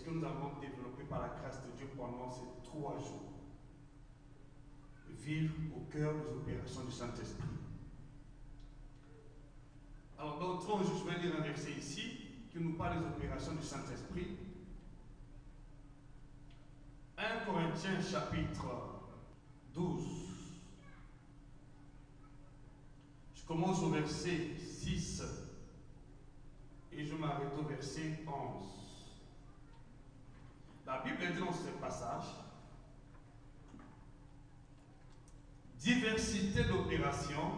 que nous avons développé par la grâce de Dieu pendant ces 3 jours. Vivre au cœur des opérations du Saint-Esprit. Alors, d'entrée, je vais lire un verset ici qui nous parle des opérations du Saint-Esprit. 1 Corinthiens chapitre 12. Je commence au verset 6 et je m'arrête au verset 11. La Bible dit dans ce passage: diversité d'opérations,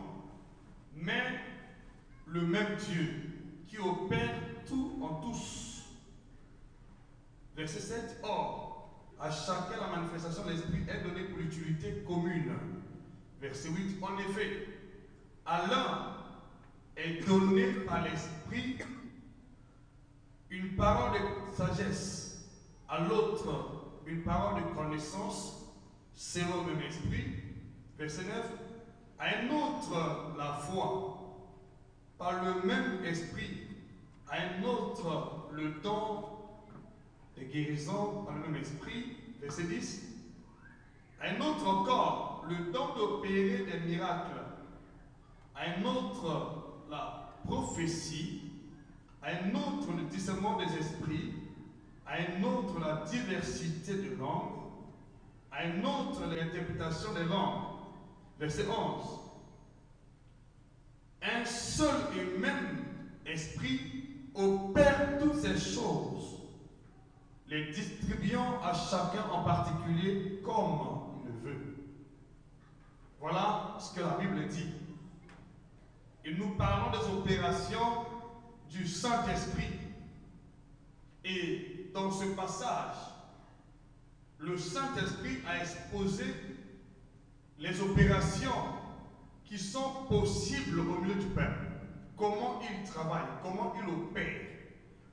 mais le même Dieu qui opère tout en tous. Verset 7. Or, à chacun la manifestation de l'Esprit est donnée pour l'utilité commune. Verset 8. En effet, à l'un est donné par l'Esprit une parole de sagesse, à l'autre une parole de connaissance selon le même esprit. Verset 9. À un autre la foi par le même esprit, à un autre le don de guérison par le même esprit. Verset 10. À un autre encore le don d'opérer des miracles, à un autre la prophétie, à un autre le discernement des esprits, à un autre la diversité de langues, à un autre l'interprétation des langues. Verset 11. Un seul et même esprit opère toutes ces choses, les distribuant à chacun en particulier comme il le veut. Voilà ce que la Bible dit. Et nous parlons des opérations du Saint-Esprit. Et dans ce passage, le Saint-Esprit a exposé les opérations qui sont possibles au milieu du peuple. Comment il travaille, comment il opère,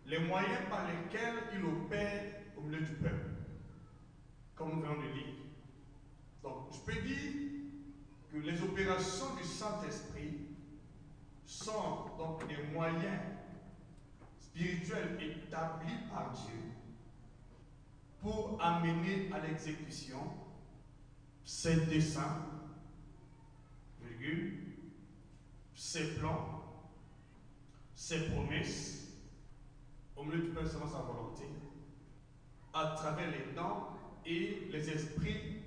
les moyens par lesquels il opère au milieu du peuple, comme nous venons de lire. Donc, je peux dire que les opérations du Saint-Esprit sont donc des moyens spirituels établis par Dieu pour amener à l'exécution ses desseins, ses plans, ses promesses, au milieu du peuple selon sa volonté, à travers les dons et les esprits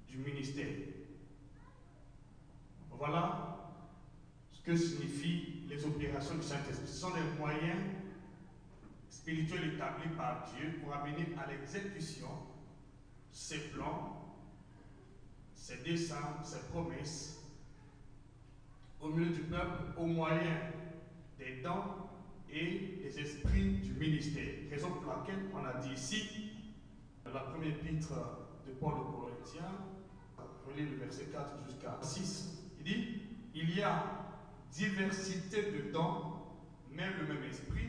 du ministère. Voilà ce que signifient les opérations du Saint-Esprit. Ce sont des moyens spirituels établis par Dieu pour amener à l'exécution ses plans, ses desseins, ses promesses au milieu du peuple au moyen des dons et des esprits du ministère. Raison pour laquelle on a dit ici, dans la première épître de Paul aux Corinthiens, relis le verset 4 jusqu'à 6, il dit: il y a diversité de dons, mais le même esprit,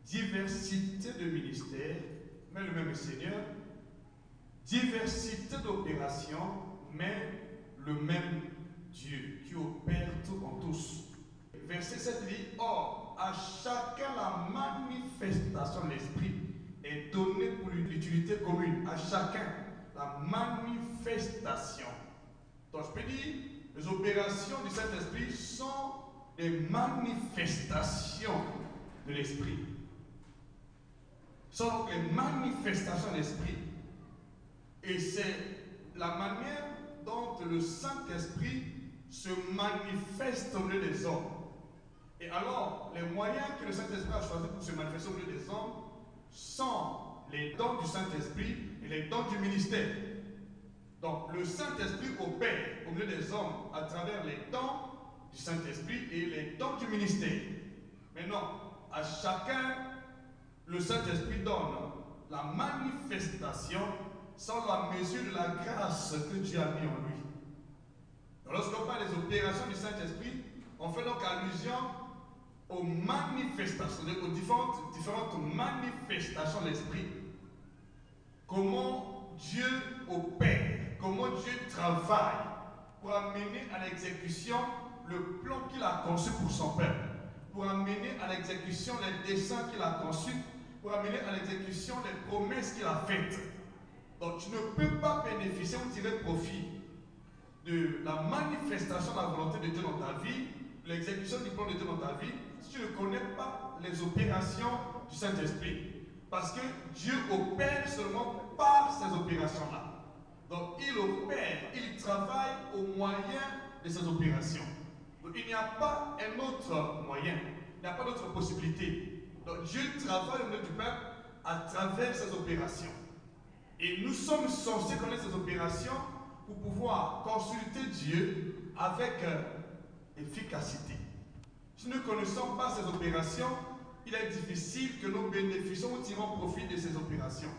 diversité de ministères, mais le même Seigneur, diversité d'opérations, mais le même Dieu qui opère tout en tous. Verset 7 dit: or, à chacun la manifestation de l'Esprit est donnée pour l'utilité commune. À chacun la manifestation. Donc je peux dire, les opérations du Saint-Esprit sont des manifestations de l'Esprit. Ce sont donc les manifestations de l'Esprit. Et c'est la manière dont le Saint-Esprit se manifeste au milieu des hommes. Et alors, les moyens que le Saint-Esprit a choisis pour se manifester au milieu des hommes sont les dons du Saint-Esprit et les dons du ministère. Donc, le Saint-Esprit opère au milieu des hommes à travers les dons du Saint-Esprit et les dons du ministère. Maintenant, à chacun, le Saint-Esprit donne la manifestation sans la mesure de la grâce que Dieu a mis en lui. Lorsqu'on parle des opérations du Saint-Esprit, on fait donc allusion aux manifestations, aux différentes manifestations de l'Esprit. Comment Dieu opère, comment Dieu travaille pour amener à l'exécution le plan qu'il a conçu pour son peuple, pour amener à l'exécution les desseins qu'il a conçus, pour amener à l'exécution les promesses qu'il a faites. Donc tu ne peux pas bénéficier ou tirer profit de la manifestation de la volonté de Dieu dans ta vie, de l'exécution du plan de Dieu dans ta vie, si tu ne connais pas les opérations du Saint-Esprit. Parce que Dieu opère seulement par ces opérations-là. Donc il opère, il travaille au moyen de ces opérations. Donc il n'y a pas un autre moyen, il n'y a pas d'autre possibilité. Donc Dieu travaille au milieu du peuple à travers ces opérations. Et nous sommes censés connaître ces opérations pour pouvoir consulter Dieu avec efficacité. Si nous ne connaissons pas ces opérations, il est difficile que nous bénéficions ou tirons profit de ces opérations.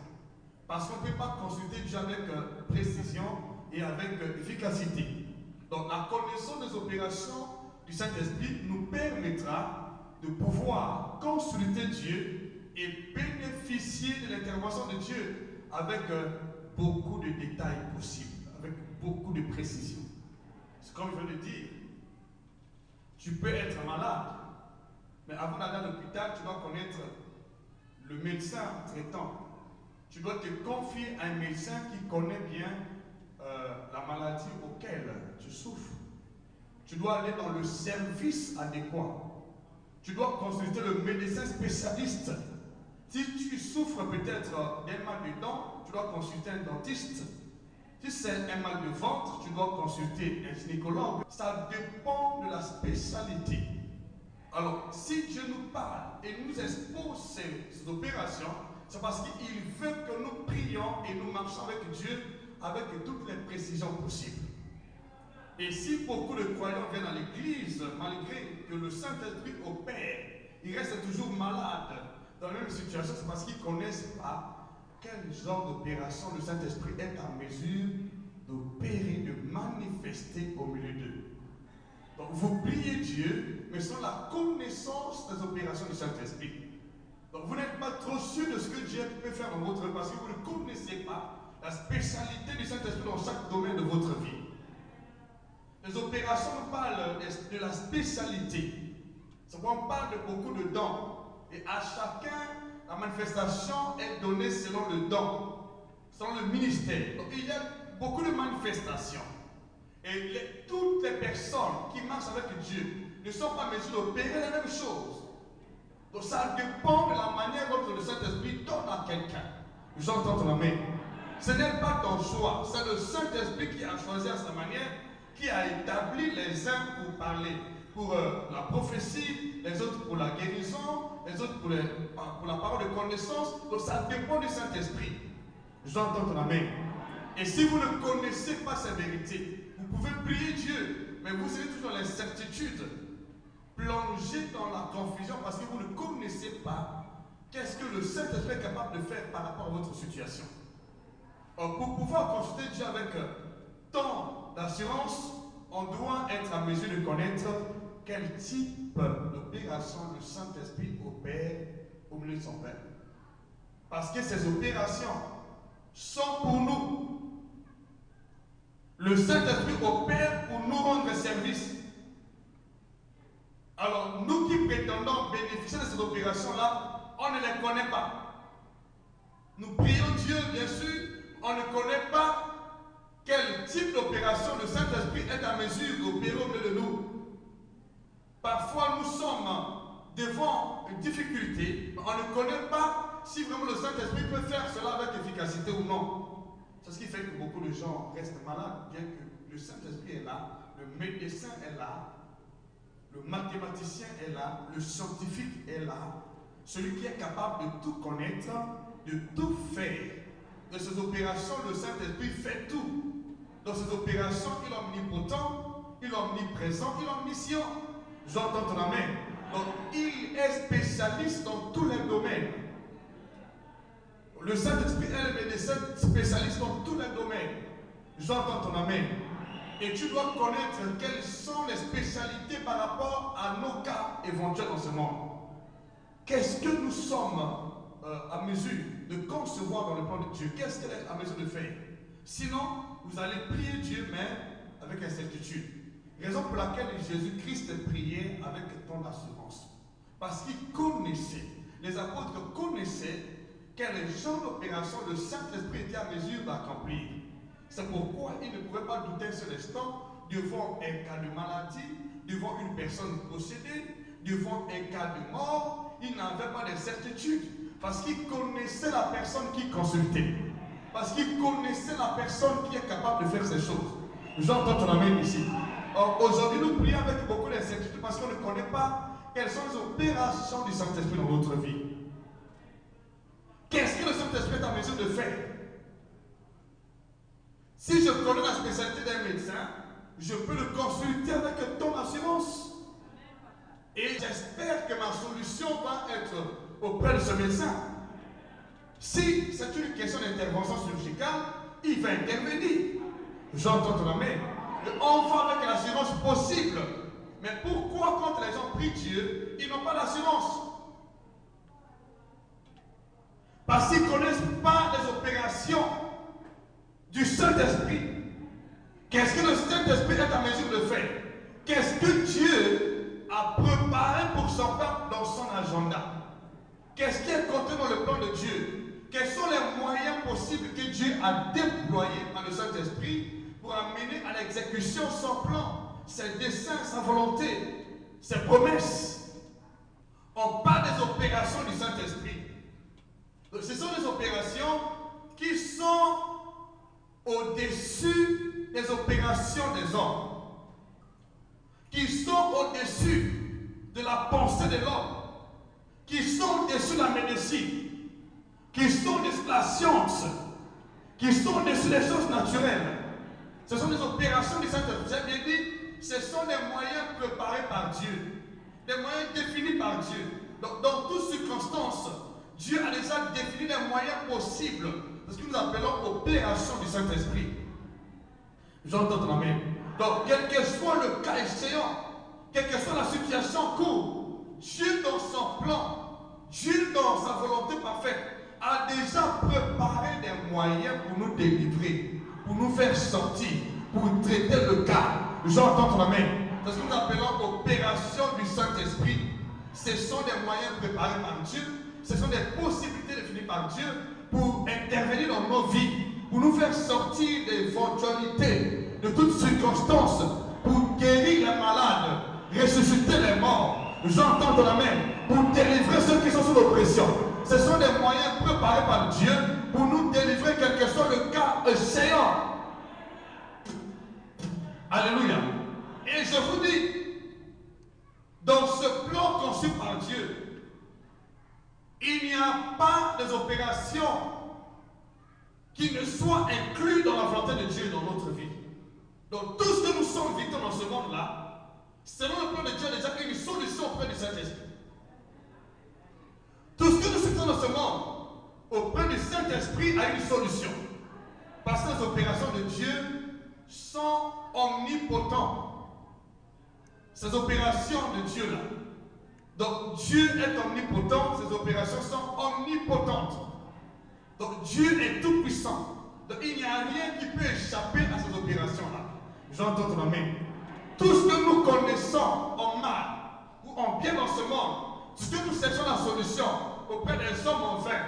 Parce qu'on ne peut pas consulter Dieu avec précision et avec efficacité. Donc la connaissance des opérations du Saint-Esprit nous permettra de pouvoir consulter Dieu et bénéficier de l'intervention de Dieu avec beaucoup de détails possibles, avec beaucoup de précision. C'est comme je viens de dire, tu peux être malade, mais avant d'aller à l'hôpital, tu dois connaître le médecin traitant. Tu dois te confier à un médecin qui connaît bien la maladie auquel tu souffres. Tu dois aller dans le service adéquat. Tu dois consulter le médecin spécialiste. Si tu souffres peut-être d'un mal de dents, tu dois consulter un dentiste. Si c'est un mal de ventre, tu dois consulter un gynécologue. Ça dépend de la spécialité. Alors, si Dieu nous parle et nous expose ces opérations, c'est parce qu'il veut que nous prions et nous marchions avec Dieu avec toutes les précisions possibles. Et si beaucoup de croyants viennent à l'église, malgré que le Saint-Esprit opère, ils restent toujours malades dans la même situation, c'est parce qu'ils ne connaissent pas quel genre d'opération le Saint-Esprit est en mesure d'opérer, de manifester au milieu d'eux. Donc vous priez Dieu, mais sans la connaissance des opérations du Saint-Esprit. Donc vous n'êtes pas trop sûr de ce que Dieu peut faire dans votre vie parce que vous ne connaissez pas la spécialité du Saint-Esprit dans chaque domaine de votre vie. Les opérations nous parlent de la spécialité. On parle de beaucoup de dons. Et à chacun, la manifestation est donnée selon le don, selon le ministère. Donc il y a beaucoup de manifestations. Et toutes les personnes qui marchent avec Dieu ne sont pas en mesure d'opérer la même chose. Donc ça dépend de la manière dont le Saint-Esprit donne à quelqu'un. J'entends ton amen. Ce n'est pas ton choix, c'est le Saint-Esprit qui a choisi à sa manière, qui a établi les uns pour parler, pour la prophétie, les autres pour la guérison, les autres pour la parole de connaissance. Donc ça dépend du Saint-Esprit. J'entends ton amen. Et si vous ne connaissez pas ces vérités, vous pouvez prier Dieu, mais vous serez toujours dans l'incertitude, plongé dans la confusion parce que vous ne connaissez pas qu'est-ce que le Saint-Esprit est capable de faire par rapport à votre situation. Alors, pour pouvoir consulter Dieu avec tant d'assurance, on doit être en mesure de connaître quel type d'opération le Saint-Esprit opère au milieu de son peuple. Parce que ces opérations sont pour nous. Le Saint-Esprit opère pour nous rendre service. Alors, nous qui prétendons bénéficier de ces opérations-là, on ne les connaît pas. Nous prions Dieu, bien sûr, on ne connaît pas quel type d'opération le Saint-Esprit est en mesure d'opérer au milieu de nous. Parfois, nous sommes devant une difficulté, mais on ne connaît pas si vraiment le Saint-Esprit peut faire cela avec efficacité ou non. C'est ce qui fait que beaucoup de gens restent malades, bien que le Saint-Esprit est là, le médecin est là, le mathématicien est là, le scientifique est là, celui qui est capable de tout connaître, de tout faire. De ces opérations, le Saint-Esprit fait tout. Dans ces opérations, il est omnipotent, il est omniprésent, il est omniscient. J'entends ton amen. Donc, il est spécialiste dans tous les domaines. Le Saint-Esprit est le médecin spécialiste dans tous les domaines. J'entends ton amen. Et tu dois connaître quelles sont les spécialités par rapport à nos cas éventuels dans ce monde. Qu'est-ce que nous sommes à mesure de concevoir dans le plan de Dieu? Qu'est-ce qu'elle est à mesure de faire? Sinon, vous allez prier Dieu, mais avec incertitude. Raison pour laquelle Jésus-Christ priait avec tant d'assurance. Parce qu'il connaissait les apôtres connaissaient quel genre d'opération le Saint-Esprit était à mesure d'accomplir. C'est pourquoi ils ne pouvaient pas douter un seul instant devant un cas de maladie, devant une personne possédée, devant un cas de mort. Ils n'avaient pas de certitude parce qu'ils connaissaient la personne qui consultait. Parce qu'ils connaissaient la personne qui est capable de faire ces choses. J'entends ton amen ici. Aujourd'hui, nous prions avec beaucoup d'incertitude parce qu'on ne connaît pas quelles sont les opérations du Saint-Esprit dans notre vie. Qu'est-ce que le Saint-Esprit est en mesure de faire? Si je connais la spécialité d'un médecin, je peux le consulter avec ton assurance. Et j'espère que ma solution va être auprès de ce médecin. Si c'est une question d'intervention chirurgicale, il va intervenir. J'entends ton amen. On va avec l'assurance possible. Mais pourquoi quand les gens prient Dieu, ils n'ont pas d'assurance? Parce qu'ils ne connaissent pas les opérations du Saint-Esprit. Qu'est-ce que le Saint-Esprit est en mesure de faire? Qu'est-ce que Dieu a préparé pour son peuple dans son agenda? Qu'est-ce qui est contenu dans le plan de Dieu? Quels sont les moyens possibles que Dieu a déployés par le Saint-Esprit pour amener à l'exécution son plan, ses desseins, sa volonté, ses promesses? On parle des opérations du Saint-Esprit. Ce sont des opérations qui sont au-dessus des opérations des hommes, qui sont au-dessus de la pensée de l'homme, qui sont au-dessus de la médecine, qui sont au-dessus de la science, qui sont au-dessus des choses naturelles. Ce sont des opérations du Saint-Esprit. J'ai bien dit, ce sont des moyens préparés par Dieu, des moyens définis par Dieu. Dans toutes circonstances, Dieu a déjà défini les moyens possibles de ce que nous appelons opération du Saint-Esprit. J'entends ton amen. Donc, quel que soit le cas échéant, quelle que soit la situation en cours, Dieu dans son plan, Dieu dans sa volonté parfaite, a déjà préparé des moyens pour nous délivrer, pour nous faire sortir, pour traiter le cas. J'entends ton amen. C'est ce que nous appelons opération du Saint-Esprit. Ce sont des moyens préparés par Dieu, ce sont des possibilités définies par Dieu pour intervenir dans nos vies, pour nous faire sortir des éventualités, de toutes circonstances, pour guérir les malades, ressusciter les morts. J'entends ton amen. Pour délivrer ceux qui sont sous l'oppression. Ce sont des moyens préparés par Dieu pour nous délivrer quel que soit le cas échéant. Alléluia. Et je vous dis, dans ce plan conçu par Dieu, il n'y a pas des opérations qui ne soient incluses dans la volonté de Dieu dans notre vie. Donc tout ce que nous sommes victimes dans ce monde-là, selon le plan de Dieu, déjà une solution auprès du Saint-Esprit. Tout ce que nous subissons dans ce monde, auprès du Saint-Esprit, a une solution. Parce que les opérations de Dieu sont omnipotentes. Ces opérations de Dieu-là. Donc Dieu est omnipotent, ces opérations sont omnipotentes. Donc Dieu est tout puissant. Donc il n'y a rien qui peut échapper à ces opérations-là. J'entends ton amen. Tout ce que nous connaissons en mal ou en bien dans ce monde, ce que nous cherchons la solution auprès des hommes en vain,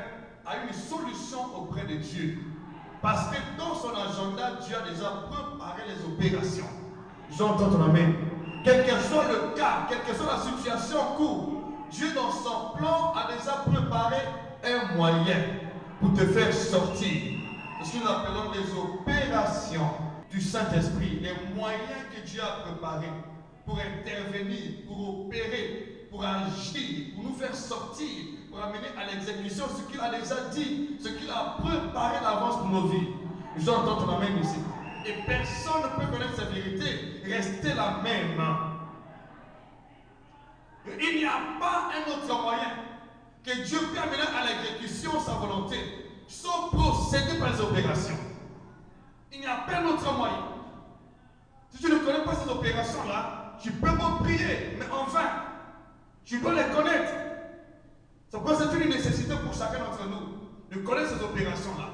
a une solution auprès de Dieu. Parce que dans son agenda, Dieu a déjà préparé les opérations. J'entends ton amen. Quel que soit le cas, quelle que soit la situation en cours, Dieu dans son plan a déjà préparé un moyen pour te faire sortir. C'est ce que nous appelons les opérations du Saint-Esprit, les moyens que Dieu a préparés pour intervenir, pour opérer, pour agir, pour nous faire sortir, pour amener à l'exécution ce qu'il a déjà dit, ce qu'il a préparé d'avance pour nos vies. J'entends ton amen ici. Et personne ne peut connaître cette vérité, rester la même. Il n'y a pas un autre moyen que Dieu peut amener à l'exécution sa volonté, sans procéder par les opérations. Il n'y a pas un autre moyen. Si tu ne connais pas ces opérations-là, tu peux me prier, mais en vain. Tu dois les connaître. C'est pourquoi c'est une nécessité pour chacun d'entre nous de connaître ces opérations-là,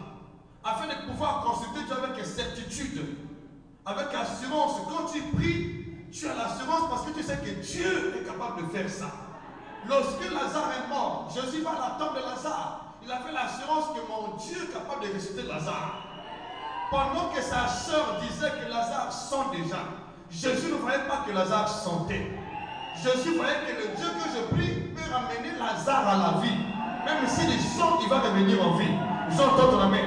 afin de pouvoir consulter Dieu avec certitude, avec assurance. Quand tu pries, tu as l'assurance parce que tu sais que Dieu est capable de faire ça. Lorsque Lazare est mort, Jésus va à la tombe de Lazare. Il avait l'assurance que mon Dieu est capable de ressusciter Lazare. Pendant que sa sœur disait que Lazare sent déjà, Jésus ne voyait pas que Lazare sentait. Jésus voyait que le Dieu que je prie peut ramener Lazare à la vie. Même s'il sent, il va revenir en vie. J'entends la main.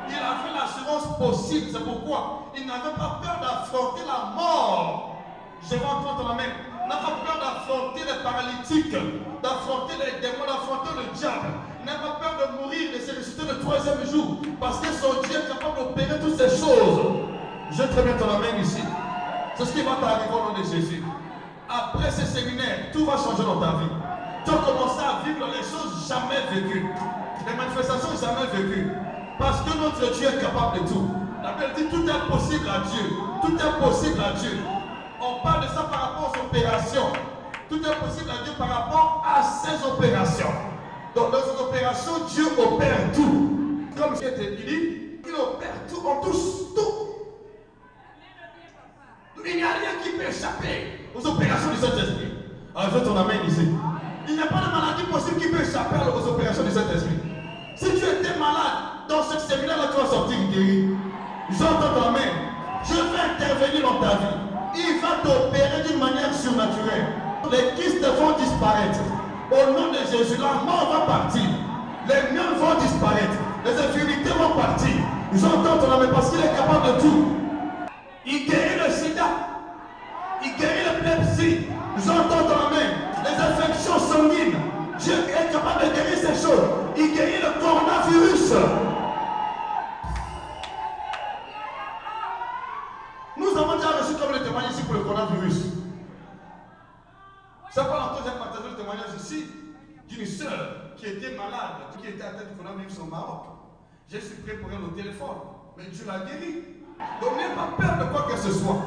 Il avait l'assurance possible. C'est pourquoi il n'avait pas peur d'affronter la mort. Je vais entendre la main. Il n'a pas peur d'affronter les paralytiques, d'affronter les démons, d'affronter le diable. Il n'a pas peur de mourir, de se ressusciter le 3e jour. Parce que son Dieu est capable d'opérer toutes ces choses. Je très bien ton main ici. C'est ce qui va t'arriver au nom de Jésus. Après ce séminaire, tout va changer dans ta vie. Tu vas commencer à vivre les choses jamais vécues. Les manifestations jamais vécues. Parce que notre Dieu est capable de tout. La Bible dit tout est possible à Dieu. Tout est possible à Dieu. On parle de ça par rapport aux opérations. Tout est possible à Dieu par rapport à ses opérations. Donc dans ces opérations, Dieu opère tout. Comme je t'ai dit, il opère tout en tous. Tout. Il n'y a rien qui peut échapper aux opérations du Saint-Esprit. Alors je ton amène ici. Il n'y a pas de maladie possible qui peut échapper aux opérations du Saint-Esprit. Si tu étais malade, dans ce séminaire-là, tu vas sortir guéri. J'entends ton main. Je vais intervenir dans ta vie. Il va t'opérer d'une manière surnaturelle. Les kystes vont disparaître. Au nom de Jésus, la mort va partir. Les murs vont disparaître. Les infirmités vont partir. J'entends ton main parce qu'il est capable de tout. Il guérit le sida. Il guérit l'épilepsie. J'entends dans la main les infections sanguines. Dieu est capable de guérir ces choses. Il guérit le coronavirus. Nous avons déjà reçu comme le témoignage ici pour le coronavirus. Ça pas longtemps, j'ai partagé le témoignage ici d'une sœur qui était malade, qui était atteinte du coronavirus au Maroc. J'ai suis prêt pour elle au téléphone, mais Dieu l'a guéri. Donc n'ayez pas peur de quoi que ce soit.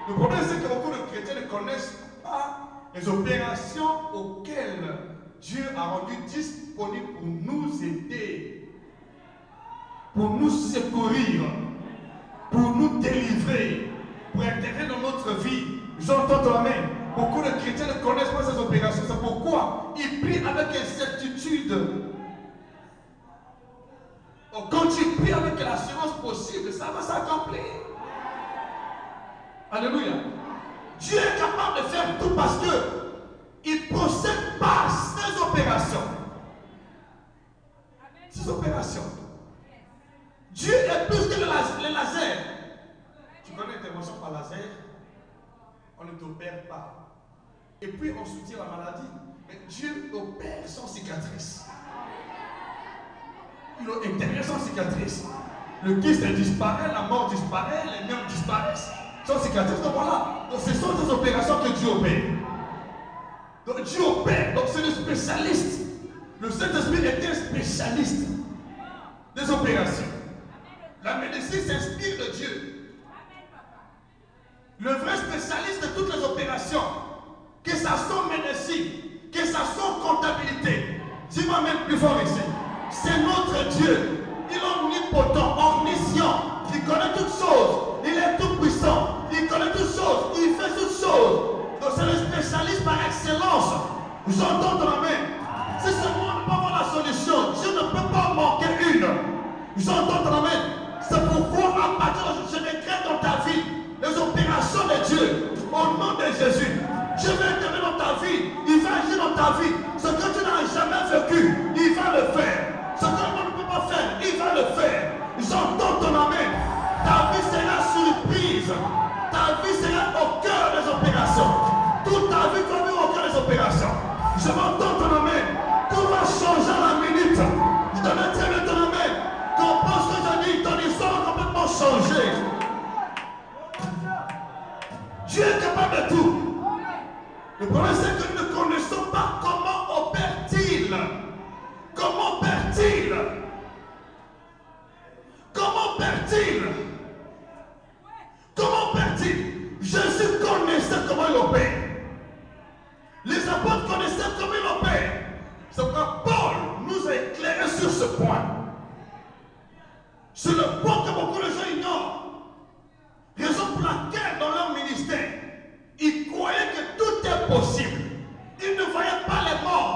Le problème c'est que beaucoup de chrétiens ne connaissent pas les opérations auxquelles Dieu a rendu disponibles pour nous aider, pour nous secourir, pour nous délivrer, pour intervenir dans notre vie. J'entends ton main. Beaucoup de chrétiens ne connaissent pas ces opérations. C'est pourquoi ils prient avec incertitude. Quand tu pries avec l'assurance possible, ça va s'accomplir. Alléluia. Dieu est capable de faire tout parce que il procède par ces opérations. Ces opérations. Dieu est plus que le laser. Tu connais l'intervention par laser? On ne t'opère pas. Et puis on soutient la maladie. Mais Dieu opère sans cicatrice. Il intervient sans cicatrice. Le kyste disparaît, la mort disparaît, les nerfs disparaissent. Sans cicatrice. Donc voilà. Donc ce sont des opérations que Dieu opère. Donc Dieu opère. Donc c'est le spécialiste. Le Saint-Esprit est un spécialiste des opérations. La médecine s'inspire de Dieu. Le vrai spécialiste de toutes les opérations, que ça soit médecine, que ça soit comptabilité, dis-moi même plus fort ici, c'est notre Dieu. Il est omnipotent, omniscient, il connaît toutes choses, il est tout puissant, il connaît toutes choses, il fait toutes choses. Donc c'est le spécialiste par excellence. J'entends dans la main. Si seulement on ne peut pas avoir la solution, Dieu ne peut pas en manquer une. J'entends dans la main. C'est pourquoi à partir de je décrète dans ta vie les opérations de Dieu au nom de Jésus. Dieu va intervenir dans ta vie, il va agir dans ta vie. Ce que tu n'as jamais vécu, il va le faire. Ce que le monde ne peut pas faire, il va le faire. J'entends ton amen. Ta vie sera surprise. Ta vie sera au cœur des opérations. Toute ta vie va vivre au cœur des opérations. Je m'entends ton amen. Tout va changer à la minute. Je te mets très bien ton amen. Comprends ce que je dis, ton histoire va complètement changer. Dieu est capable de tout. Le problème c'est que nous ne connaissons pas comment opère-t-il. Comment opère-t-il? Comment opère-t-il? Comment opère-t-il? Jésus connaissait comment il opère. Les apôtres connaissaient comment il opère. C'est pourquoi Paul nous a éclairé sur ce point. C'est le point que beaucoup de gens ignorent. Raison pour laquelle dans leur ministère, ils croyaient que tout est possible. Ils ne voyaient pas les morts.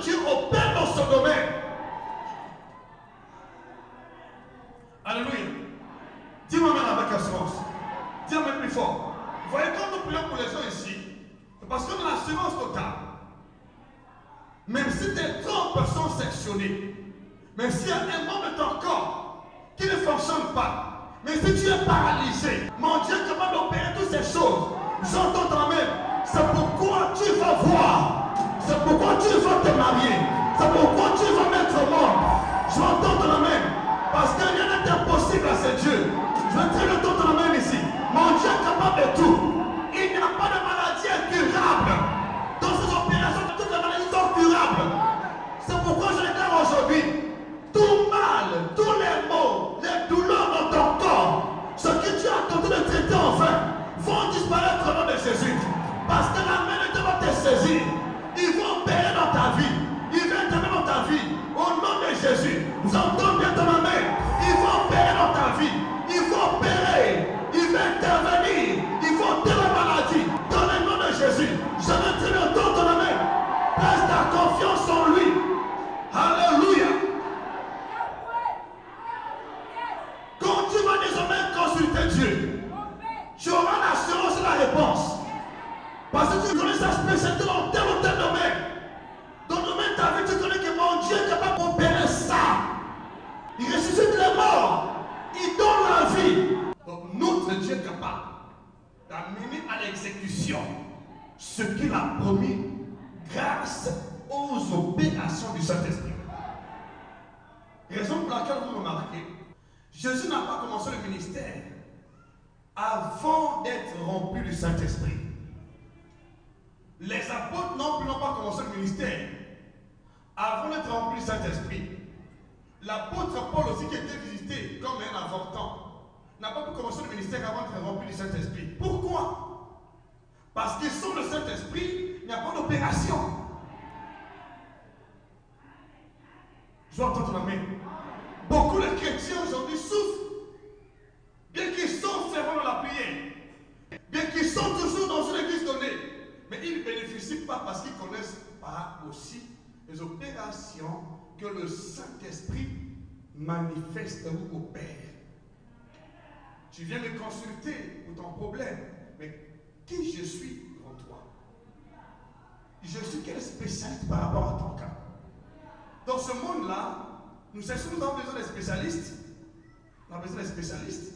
de Dieu opère dans ce domaine. Alléluia. Dis-moi même avec assurance. Dis-moi même plus fort. Vous voyez, quand nous prions pour les gens ici, c'est parce qu'on a l'assurance totale. Même si tes trompes sont sectionnées, même s'il y a un membre de ton corps qui ne fonctionne pas, mais si tu es paralysé, mon Dieu est capable d'opérer toutes ces choses. J'entends ta main. C'est pourquoi tu vas voir. C'est pourquoi tu vas te marier. C'est pourquoi tu vas mettre au monde. J'entends ta main. Parce que rien n'est impossible à ce Dieu. Je vais très longtemps ta main ici. Mon Dieu est capable de tout. Il n'y a pas de maladie incurable. Dans ces opérations, toutes les maladies sont curables. C'est pourquoi je déclare aujourd'hui, tout mal, tous les maux, les douleurs dans ton corps, ce que tu as tenté de traiter enfin, vont disparaître au nom de Jésus. Parce que la main de Dieu va te saisir. Ils vont opérer dans ta vie. Ils vont intervenir dans ta vie. Au nom de Jésus, nous entendons bien ton main. Ils vont opérer dans ta vie. Ils vont opérer. Ils vont intervenir. Ils vont ôter la maladie. Dans le nom de Jésus, je vais très longtemps ton main. Place ta confiance en lui. Alléluia. Quand tu vas désormais consulter Dieu, tu auras l'assurance et la réponse. Parce que tu connais sa spécialité dans tel ou tel domaine. Dans le domaine de ta vie, tu connais que mon Dieu est capable d'opérer ça. Il ressuscite les morts. Il donne la vie. Donc notre Dieu est capable d'amener à l'exécution ce qu'il a promis grâce aux opérations du Saint-Esprit. Raison pour laquelle vous remarquez, Jésus n'a pas commencé le ministère avant d'être rempli du Saint-Esprit. Les apôtres n'ont pas commencé le ministère avant d'être rempli du Saint-Esprit. L'apôtre Paul aussi, qui était visité comme un avortant, n'a pas pu commencer le ministère avant d'être rempli du Saint-Esprit. Pourquoi? Parce que sans le Saint-Esprit, il n'y a pas d'opération. Je dois entendre la main. Beaucoup de chrétiens aujourd'hui souffrent, bien qu'ils sont fervents dans la prière, bien qu'ils sont toujours dans une église donnée, mais ils ne bénéficient pas parce qu'ils ne connaissent pas aussi les opérations que le Saint-Esprit manifeste ou opère. Tu viens me consulter pour ton problème, mais qui je suis devant toi? Je suis quel spécialiste par rapport à ton cas? Dans ce monde-là, nous avons besoin des spécialistes. On a besoin des spécialistes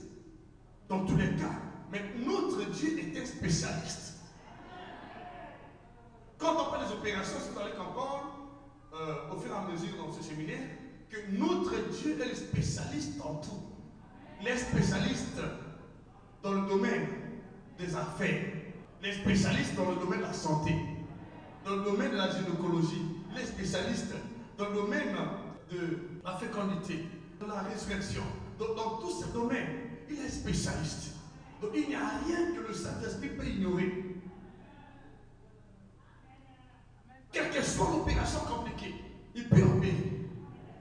dans tous les cas. Mais notre Dieu est un spécialiste. Quand on parle des opérations, c'est dans les campagnes, au fur et à mesure dans ce séminaire, que notre Dieu est le spécialiste en tout. Les spécialistes dans le domaine des affaires, les spécialistes dans le domaine de la santé, dans le domaine de la gynécologie, les spécialistes dans le domaine de la fécondité, de la résurrection, dans tous ces domaines, il est spécialiste. Donc il n'y a rien que le Saint-Esprit peut ignorer. Quelle que soit l'opération compliquée, il peut opérer.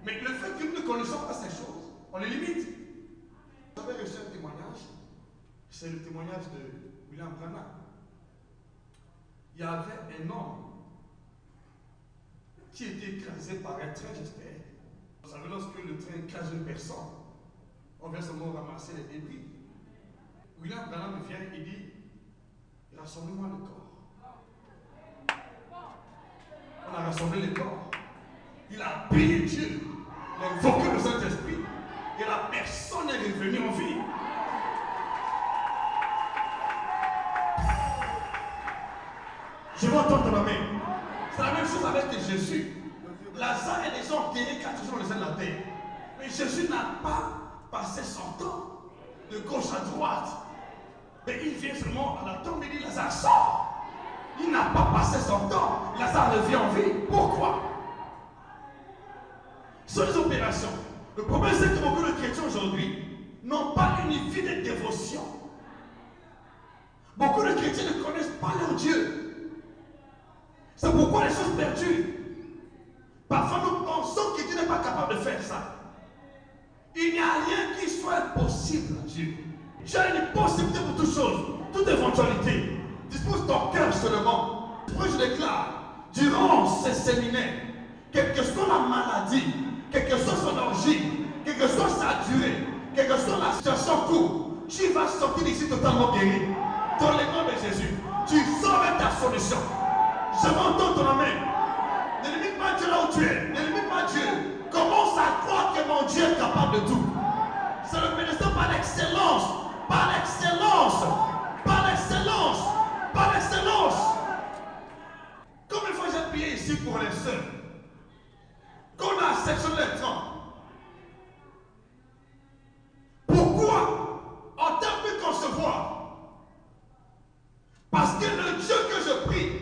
Mais le fait que nous ne connaissons pas ces choses, on les limite. J'avais reçu un témoignage, c'est le témoignage de William Branham. Il y avait un homme qui était écrasé par un train, j'espère. Vous savez, lorsque le train écrase une personne, on vient seulement ramasser les débris. William Branham vient et dit, rassemblez-moi le corps. On a rassemblé le corps. Il a prié Dieu, il a invoqué le Saint-Esprit, et la personne est revenue en vie. Je vais entendre ma main. C'est la même chose avec Jésus. Lazare est déjà enterré 4 jours dans le sein de la terre. Mais Jésus n'a pas passé son temps de gauche à droite. Mais il vient seulement à la tombe et dit Lazare sort. Il n'a pas passé son temps. Lazare revient en vie. Pourquoi? Sur les opérations. Le problème c'est que beaucoup de chrétiens aujourd'hui n'ont pas une vie de dévotion. Beaucoup de chrétiens ne connaissent pas leur Dieu. C'est pourquoi les choses perdues. Parfois nous pensons que Dieu n'est pas capable de faire ça. Il n'y a rien qui soit impossible à Dieu. Tu as une possibilité pour toute chose, toute éventualité. Dispose ton cœur seulement. Moi je déclare, durant ces séminaires, quelle que soit la maladie, quelle que soit son origine, quelle que soit sa durée, quelle que soit la situation en cours, tu vas sortir d'ici totalement guéri. Dans le nom de Jésus, tu sors avec ta solution. Je m'entends ton amen. Ne limite pas Dieu là où tu es. Ne limite pas Dieu. Commence à croire que mon Dieu est capable de tout. C'est le ministère par l'excellence. Par l'excellence. Par l'excellence. Par l'excellence. Combien de fois j'ai prié ici pour les sœurs qu'on a sectionné les troncs. Pourquoi on t'a pu concevoir? Parce que le Dieu que je prie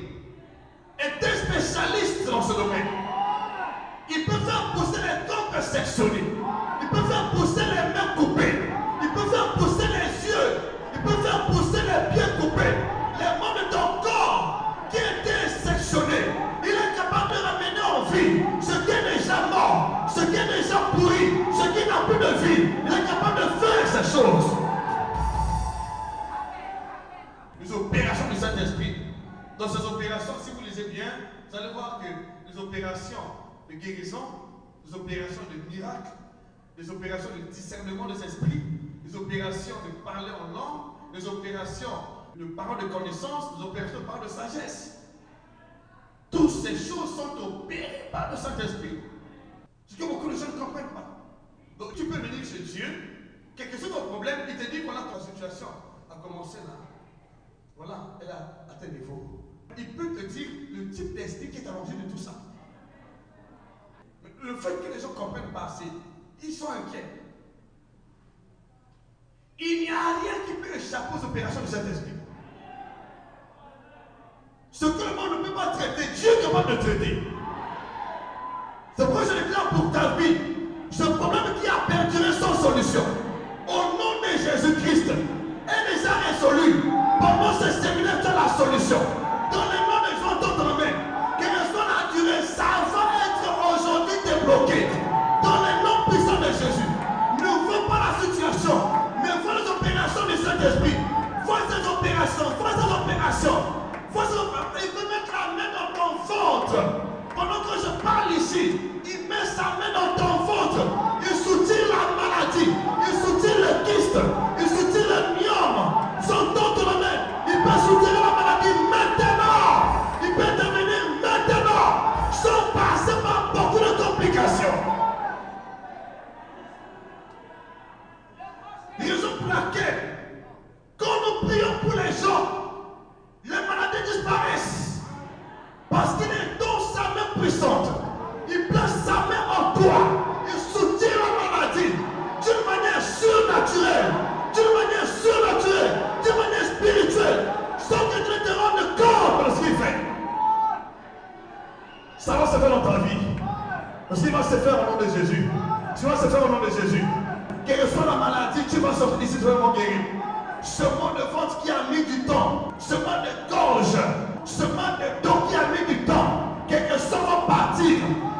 est un spécialiste dans ce domaine. Il peut faire pousser les troncs sectionnés. Il peut faire pousser les mains coupées. Il peut faire pousser les yeux. Il peut faire pousser les pieds coupés. Les membres de ton corps qui étaient sectionnés. Il est capable de ramener en vie ce qui est déjà mort, ce qui est déjà pourri, ce qui n'a plus de vie. Il est capable de faire ces choses. Les opérations du Saint-Esprit. Dans ces opérations, si vous lisez bien, vous allez voir que les opérations de guérison, les opérations de miracles, les opérations de discernement des esprits, les opérations de parler en langue, les opérations de parole de connaissance, les opérations de parole de sagesse. Toutes ces choses sont opérées par le Saint-Esprit. Ce que beaucoup de gens ne comprennent pas. Donc tu peux venir chez Dieu, quel que soit ton problème, il te dit voilà ta situation a commencé là. Voilà, elle a atteint le niveau. Il peut te dire le type d'esprit qui est à l'origine de tout ça. Le fait que les gens ne comprennent pas, c'est ils sont inquiets. Il n'y a rien qui peut échapper aux opérations du Saint-Esprit. Ce que le monde ne peut pas traiter, Dieu est capable de traiter. C'est pourquoi je déclare pour ta vie, ce problème qui a perduré sans solution, au nom de Jésus-Christ, est déjà résolu. Pendant ce séminaire, tu as la solution. Dans le nom de Jésus, dans ton domaine, quelle que soit la durée, ça va être aujourd'hui débloqué. Dans le nom puissant de Jésus, ne vois pas la situation, mais vois les opérations du Saint-Esprit. Vois ces opérations, vois ces opérations. Vois ces opérations. Il peut mettre la main dans ton ventre. Pendant que je parle ici, il met sa main dans ton ventre. Il soutient la maladie. Il soutient le kyste. Il soutient le myome. J'entends ton amen. Il peut soutenir la maladie maintenant. Il peut intervenir maintenant. Sans passer par beaucoup de complications. Raison pour laquelle, quand nous prions pour les gens, les maladies disparaissent. Parce qu'il est dans sa main puissante. Il place sa main en toi. Il soutient la maladie d'une manière surnaturelle. D'une manière surnaturelle. D'une manière spirituelle. Sans que tu ne te rendes compte de ce qu'il fait. Ça va se faire dans ta vie. Parce qu'il va se faire au nom de Jésus. Tu vas se faire au nom de Jésus. Quelle que soit la maladie, tu vas sortir d'ici vraiment guéri. Ce mal de ventre qui a mis du temps, ce mal de gorge, ce mal de dos qui a mis du temps, quelque chose va partir.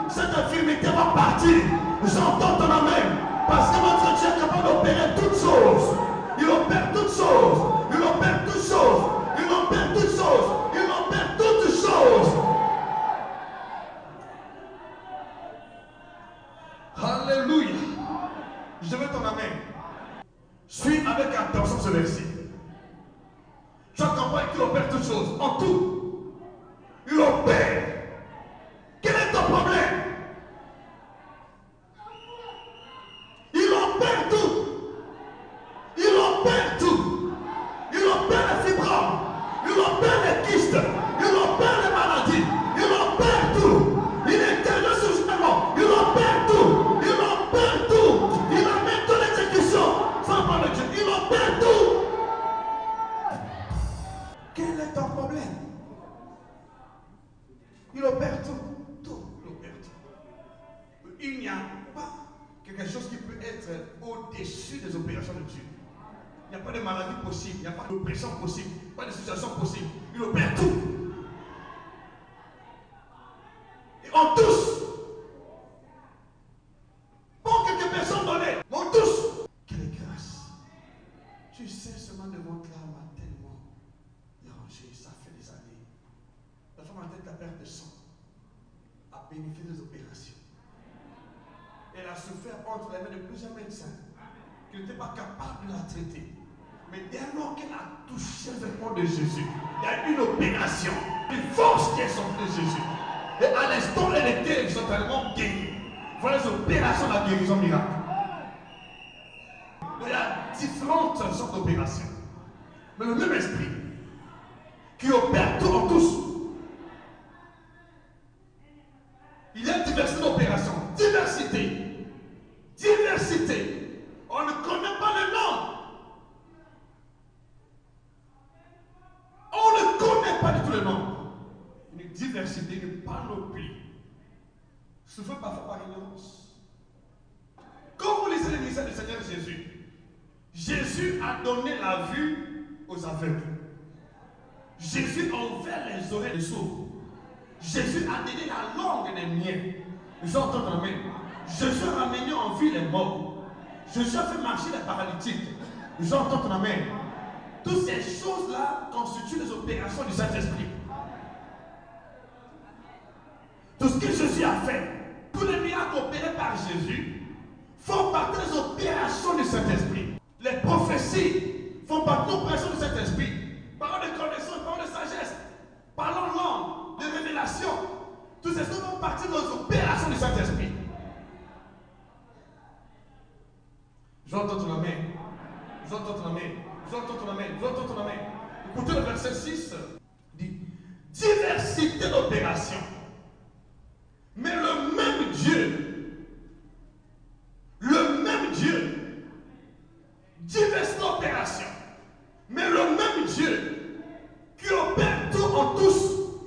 Cette infirmité va partir. J'entends ton amen. Parce que notre Dieu est capable d'opérer toutes choses. Il opère toutes choses. Il opère toutes choses. Il opère toutes choses. Il opère toutes choses. Alléluia. Je veux ton amen. Suis avec attention ce verset. Tu as compris qu'il opère toutes choses. En tout. Il opère. Quel est ton problème? Il opère tout. Il opère tout. Il opère les fibromes. Il opère les kystes. Il opère les maladies. Il opère tout. Il intervient sur justement. Il opère tout. Il opère tout. Il amène toute l'exécution. Sans parler de Dieu. Il opère tout. Quel est ton problème? Il opère tout. Tout. Il opère tout. Il n'y a pas quelque chose qui peut être au-dessus des opérations de Dieu. Il n'y a pas de maladie possible. Il n'y a pas d'oppression possible. Pas de situation possible. Il opère tout. Et on tous. Pour quelques personnes données. On tous. Quelle grâce. Tu sais, ce mal de ventre là m'a tellement dérangé. Ça fait des années. La femme a tête la perte de sang. A bénéficié des opérations. Elle a souffert entre les mains de plusieurs médecins qui n'étaient pas capables de la traiter. Mais dès lors qu'elle a touché le corps de Jésus, il y a eu une opération, une force qui est sortie de Jésus. Et à l'instant, elle était totalement guérie. Voilà les opérations de la guérison miracle. Il y a différentes sortes d'opérations. Mais le même esprit qui opère tout en tous. Il y a diversité d'opérations. Diversité. Diversité. On ne connaît pas le nom. On ne connaît pas du tout le nom. Une diversité, une panoplie. Souvent parfois par ignorance. Quand vous lisez le ministère du Seigneur Jésus, Jésus a donné la vue aux aveugles. Jésus a ouvert les oreilles des sourds. Jésus a donné la langue des miens. Ils ont entendu la main. Jésus a ramené en vie les morts. Jésus a fait marcher les paralytiques. Ils ont entendu la main. Toutes ces choses-là constituent les opérations du Saint-Esprit. Tout ce que Jésus a fait, tous les miracles opérés par Jésus font partie des opérations du Saint-Esprit. Les prophéties font partie des opérations du Saint-Esprit. Parole de connaissance, parole de sagesse, parole en langue, de révélation. Toutes ces choses font partie des opérations du Saint-Esprit. J'entends ton main. J'entends ton main. J'entends ton main. J'entends ton main. Écoutez le verset 6. Dit diversité d'opérations. Mais le même Dieu, diverses opérations, mais le même Dieu qui opère tout en tous,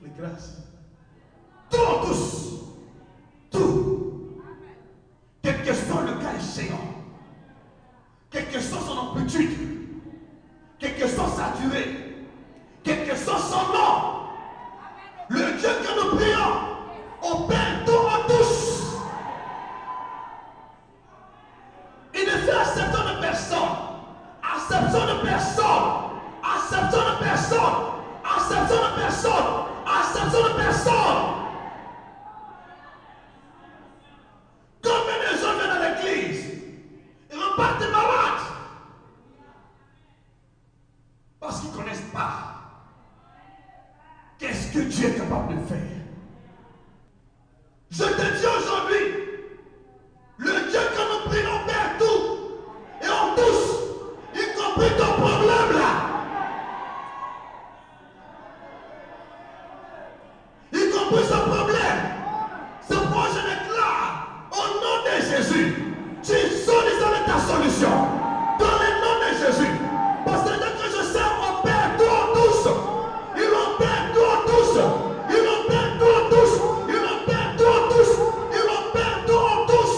les grâces, tout en tous, tout, quel que soit le cas échéant, quelle que soit son amplitude, quelle que soit sa durée, quel que soit son nom, le Dieu que nous prions opère tout en tous. Il ne fait acception de personne, acception de personne, acception de personne, acception de personne, acception de personne. Combien de gens viennent à l'église, ils repartent malades parce qu'ils ne connaissent pas qu'est-ce que Dieu est capable de faire. Je te dis aujourd'hui, le Dieu que nous prions perd tout et on tous, y compris ton problème là. Y compris ce problème. Ce projet déclare au nom de Jésus. Tu solutionnes ta solution. Dans le nom de Jésus. Parce que dès que je sais, on perd tout en tous. Il en perd tout en tous. Il en perd tout en tous. Il en perd tout en tous. Il en perd tout en tous.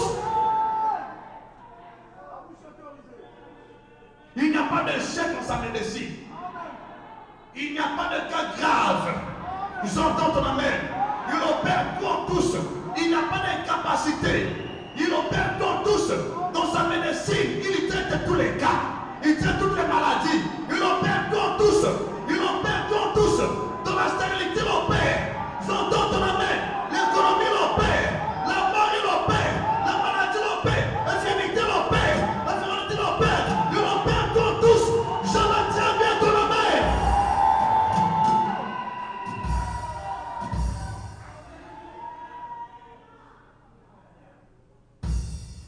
Il n'y a pas d'échec dans sa médecine. Il n'y a pas de cas grave. J'entends ton amen. Il opère tout en tous. Il n'y a pas d'incapacité. Il opère tout en tous. Dans sa médecine, il traite tous les cas. Il traite toutes les maladies. Il opère tout en tous. Il opère tout en tous. Dans la stérilité, il opère. J'entends ton amen. L'économie, il opère. La mort, il opère. La maladie, il opère. L'infirmité, il opère. La maladie, il opère. Il opère tout en tous. Je le tiens bien ton amen.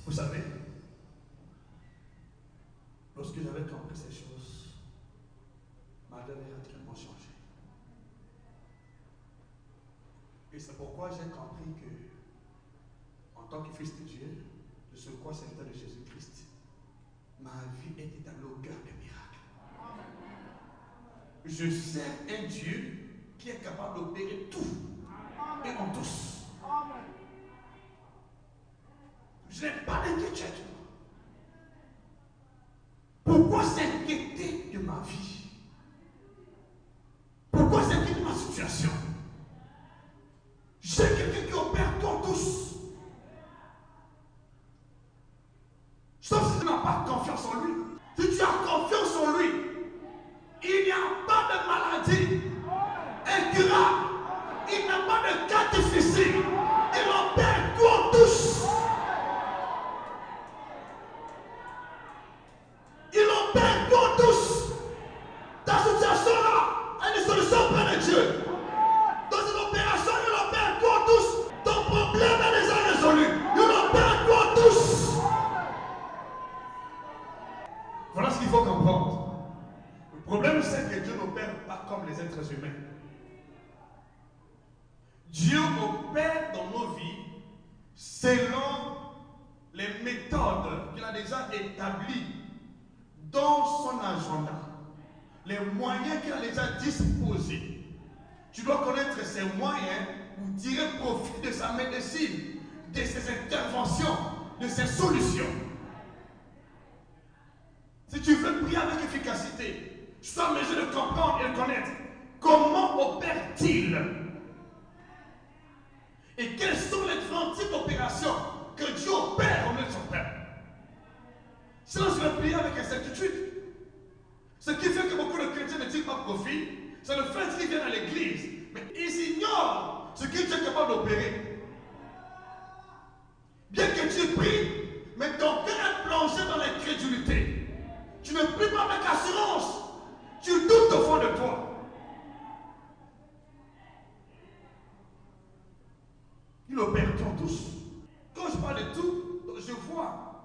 Vous savez, lorsque j'avais compris ces choses, ma vie avait radicalement changé. Et c'est pourquoi j'ai compris que, en tant que fils de Dieu, de ce quoi serviteur de Jésus-Christ, ma vie est établie au cœur des miracles. Je sers un Dieu qui est capable d'opérer tout et en tous. Je n'ai pas d'inquiétude. Pourquoi s'inquiéter de ma vie? Pourquoi s'inquiéter de ma situation? J'ai quelqu'un qui opère tout en tous. Sauf si tu n'as pas confiance en lui. Si tu as confiance en lui, il n'y a pas de maladie incurable. Il n'y a pas de cas difficiles, il opère tout en touche. Il opère tout en touche. Ta situation-là a une solution auprès de Dieu. Dans une opération, il opère tout en touche. Ton problème est déjà résolu. Il opère tout en touche. Voilà ce qu'il faut comprendre. Le problème, c'est que Dieu n'opère pas comme les êtres humains. Dieu opère dans nos vies selon les méthodes qu'il a déjà établies dans son agenda, les moyens qu'il a déjà disposés. Tu dois connaître ces moyens pour tirer profit de sa médecine, de ses interventions, de ses solutions. Si tu veux prier avec efficacité, sois en mesure de comprendre et de connaître comment opère-t-il et quels sont les grands types d'opérations que Dieu opère au milieu de son peuple. Sinon, je vais prier avec incertitude. Ce qui fait que beaucoup de chrétiens ne tirent pas profit, c'est le fait qu'ils viennent à l'église, mais ils ignorent ce que Dieu est capable d'opérer. Bien que tu pries, mais ton cœur est plongé dans l'incrédulité. Tu ne pries pas avec assurance. Tu doutes au fond de toi. Il opère tout en tous. Quand je parle de tout, je vois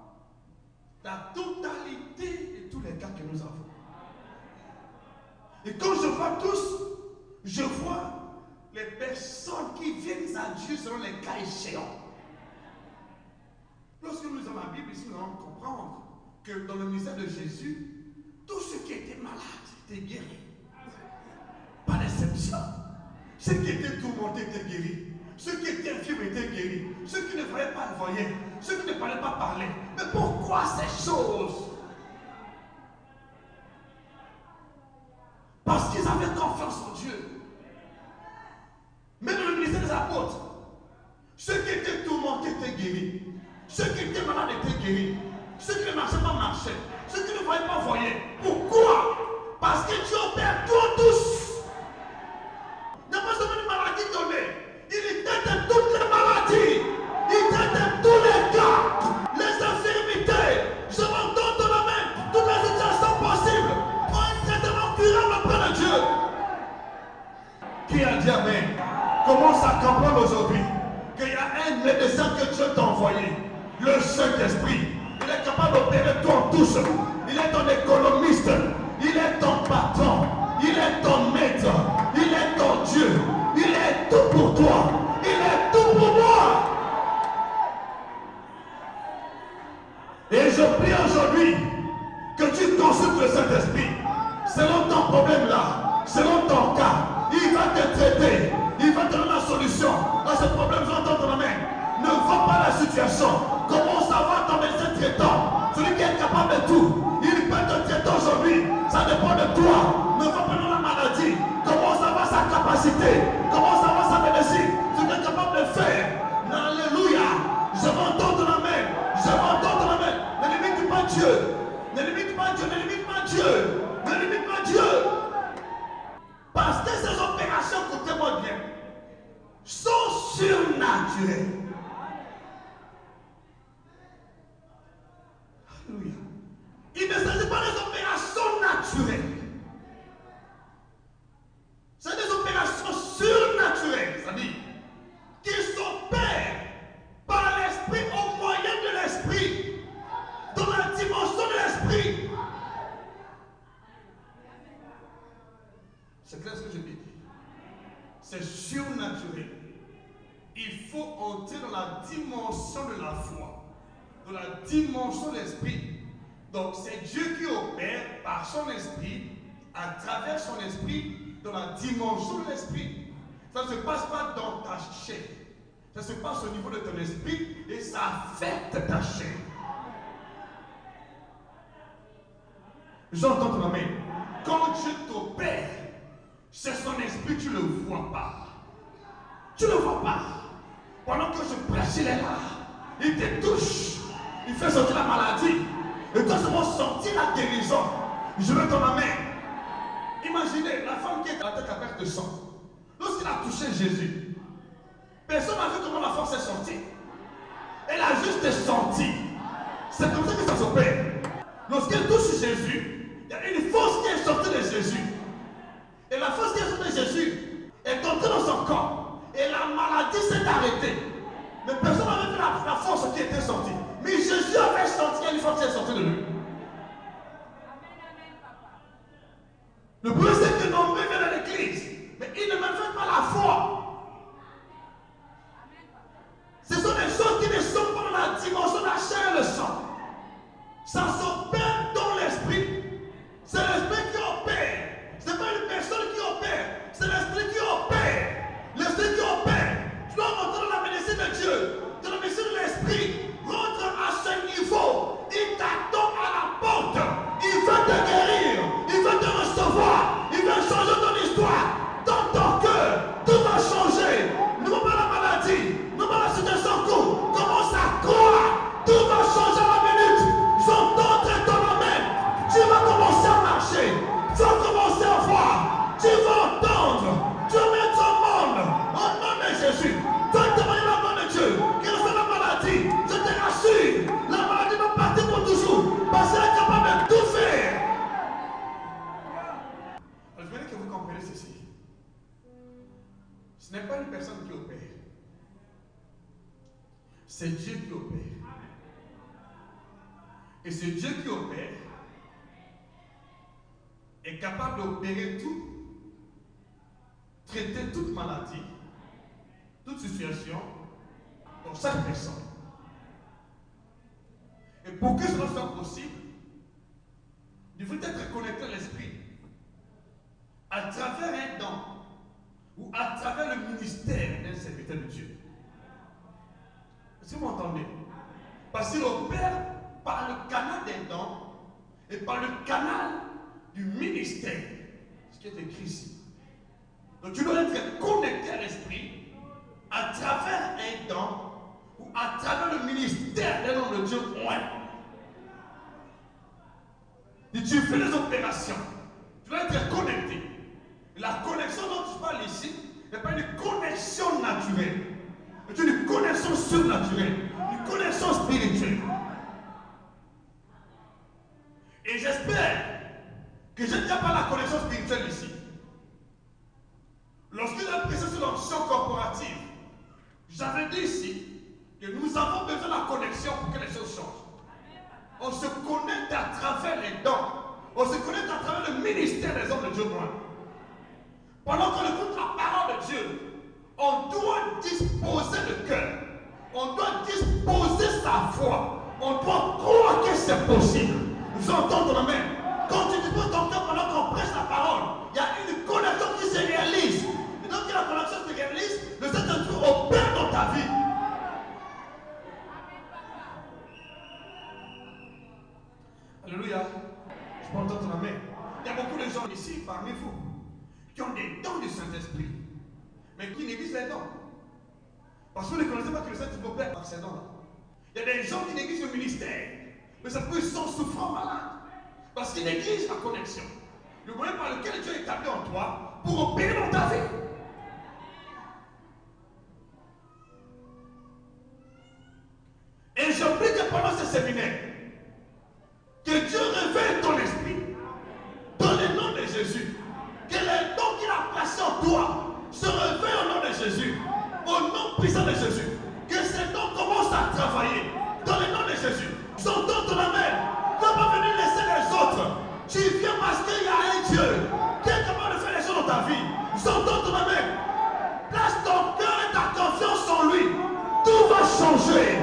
la totalité de tous les cas que nous avons. Et quand je vois tous, je vois les personnes qui viennent à Dieu selon les cas échéants. Lorsque nous avons la Bible ici, nous allons comprendre que dans le ministère de Jésus, tous ceux qui étaient malades étaient guéris. Par l'exception. Ceux qui étaient tourmentés étaient guéris. Ceux qui étaient infirmes étaient guéris. Ceux qui ne voyaient pas le voyaient. Ceux qui ne parlaient pas parler. Mais pourquoi ces choses? Parce qu'ils avaient confiance en Dieu. Mais dans le ministère des apôtres, ceux qui étaient tourmentés étaient guéris. Ceux qui étaient malades étaient guéris. Ceux qui ne marchaient pas marchaient. Ceux qui ne voyaient pas voyaient. Pourquoi? Parce que Dieu opère tout en tous. Il n'y a pas seulement une maladie donnée. Il traite toutes les maladies. Il traite tous les cas. Les infirmités. Je m'entends dans la main. Toutes les situations possibles. Pour un traitement curable auprès de Dieu. Qui a dit amen? Commence à comprendre aujourd'hui qu'il y a un médecin que Dieu t'a envoyé. Le Saint-Esprit. Il est capable d'opérer tout en tous. Il est ton économiste. Il est ton patron. Il est ton maître. Il est ton Dieu. Il est tout pour toi. Il est tout pour moi. Et je prie aujourd'hui que tu consultes le Saint-Esprit. Selon ton problème là, selon ton cas, il va te traiter. Il va te donner la solution à ce problème. J'entends ton main. Ne vois pas la situation. Commence à voir ton médecin traitant. Celui qui est capable de tout. Il peut te traiter aujourd'hui. Ça dépend de toi. Ne vois pas dans la maladie. Commence à voir sa capacité. Commence à voir sa médecine. Ce qu'il est capable de faire. Alléluia. Je m'entends de la main. Je m'entends de la main. Ne limite pas Dieu. Ne limite pas Dieu. Ne limite pas Dieu. Ne limite pas Dieu. Parce que ces opérations, écoutez-moi bien, sont surnaturelles. Alléluia. Il ne s'agit pas des opérations naturelles. C'est des opérations surnaturelles. C'est-à-dire qui s'opèrent par l'esprit au moyen de l'esprit. Dans la dimension de l'esprit. C'est clair ce que je dis. C'est surnaturel. Il faut entrer dans la dimension de la foi. Dans la dimension de l'esprit. Donc c'est Dieu qui opère par son esprit, à travers son esprit, dans la dimension de l'esprit. Ça ne se passe pas dans ta chair. Ça se passe au niveau de ton esprit et ça affecte ta chair. J'entends ton amen. Quand Dieu t'opère, c'est son esprit, tu ne le vois pas. Tu ne le vois pas. Pendant que je prêche, il est là. Il te touche. Il fait sortir la maladie. Et toi, seulement sentir la guérison. Je veux ton main. Imaginez la femme qui est à la tête à perte de sang. Lorsqu'il a touché Jésus, force est sortie. Elle a juste senti. C'est comme ça que ça s'opère. Lorsqu'elle touche Jésus, il y a une force qui est sortie de Jésus. Et la force qui est sortie de Jésus est entrée dans son corps. Et la maladie s'est arrêtée. Mais personne n'avait vu la force qui était sortie. Mais Jésus avait senti qu'il y a une force qui est sortie de lui. Le problème c'est que nombreux viennent à l'église, mais ils ne manifestent pas la foi. Ce sont des choses qui ne sont pas dans la dimension de la chair et le sang. Ça s'opère dans l'esprit. C'est l'esprit qui opère. Ce n'est pas une personne qui opère. C'est l'esprit qui opère. L'esprit qui opère. Tu dois rentrer dans la médecine de Dieu, dans la médecine de l'esprit. Rentre à ce niveau. Il t'attend à la porte. Il veut te guérir. Il veut te recevoir. Il veut changer ton histoire. Dans ton cœur, tout va changer. Non pas la maladie, non pas la situation en cours. Commence à croire. Tout va changer à la minute. J'entends ton amen. Tu vas commencer à marcher. Tu vas commencer à voir. Tu vas entendre. Tu vas mettre au monde. Au nom de Jésus. Tu vas témoigner la main de Dieu. Quelle soit la maladie, je te rassure. La maladie va partir pour toujours. Parce qu'elle est capable de tout faire. Alors, je veux que vous compreniez ceci. Ce n'est pas une personne qui opère. C'est Dieu qui opère. Et ce Dieu qui opère est capable d'opérer tout, traiter toute maladie, toute situation pour chaque personne. Et pour que cela soit possible, il faut être connecté à l'esprit à travers un don ou à travers le ministère d'un serviteur de Dieu. Est-ce que vous m'entendez? Parce qu'il opère par le canal des dons et par le canal du ministère. Ce qui est écrit ici. Donc tu dois être connecté à l'esprit à travers un don ou à travers le ministère d'un homme de Dieu. Et tu fais les opérations. Tu dois être connecté. La connexion dont tu parles ici n'est pas une connexion naturelle. C'est une connexion surnaturelle. Une connexion spirituelle. Et j'espère que je ne tiens pas la connexion spirituelle ici. Lorsque j'ai prêché sur l'onction corporative, j'avais dit ici que nous avons besoin de la connexion pour que les choses changent. On se connecte à travers les dons. On se connecte à travers le ministère des hommes de Dieu. Pendant qu'on écoute la parole de Dieu, on doit disposer le cœur. On doit disposer sa foi. On doit croire que c'est possible. Nous entendons la main. Quand tu disposes ton cœur pendant qu'on prêche la parole, il y a une connexion qui se réalise. Et donc que la connexion se réalise, le Saint-Esprit opère dans ta vie. Alléluia. Je peux entendre la main. Il y a beaucoup de gens ici parmi vous qui ont des dons du Saint-Esprit, mais qui négligent les dons. Parce que vous ne connaissez pas que le Saint-Esprit opère par ces dons-là. Il y a des gens qui négligent le ministère, mais c'est parce qu'ils sont souffrants, malades. Parce qu'ils négligent la connexion. Le moyen par lequel Dieu est établi en toi pour opérer dans ta vie. Et je prie que pendant ce séminaire, que Dieu révèle ton esprit dans le nom de Jésus. Que les dons qu'il a placés en toi se réveillent au nom de Jésus. Au nom puissant de Jésus. Que ces dons commencent à travailler dans le nom de Jésus. J'entends ton amen. Tu ne vas pas venir laisser les autres. Tu viens parce qu'il y a un Dieu qui est capable de faire les choses dans ta vie. J'entends ton amen. Place ton cœur et ta confiance en lui. Tout va changer.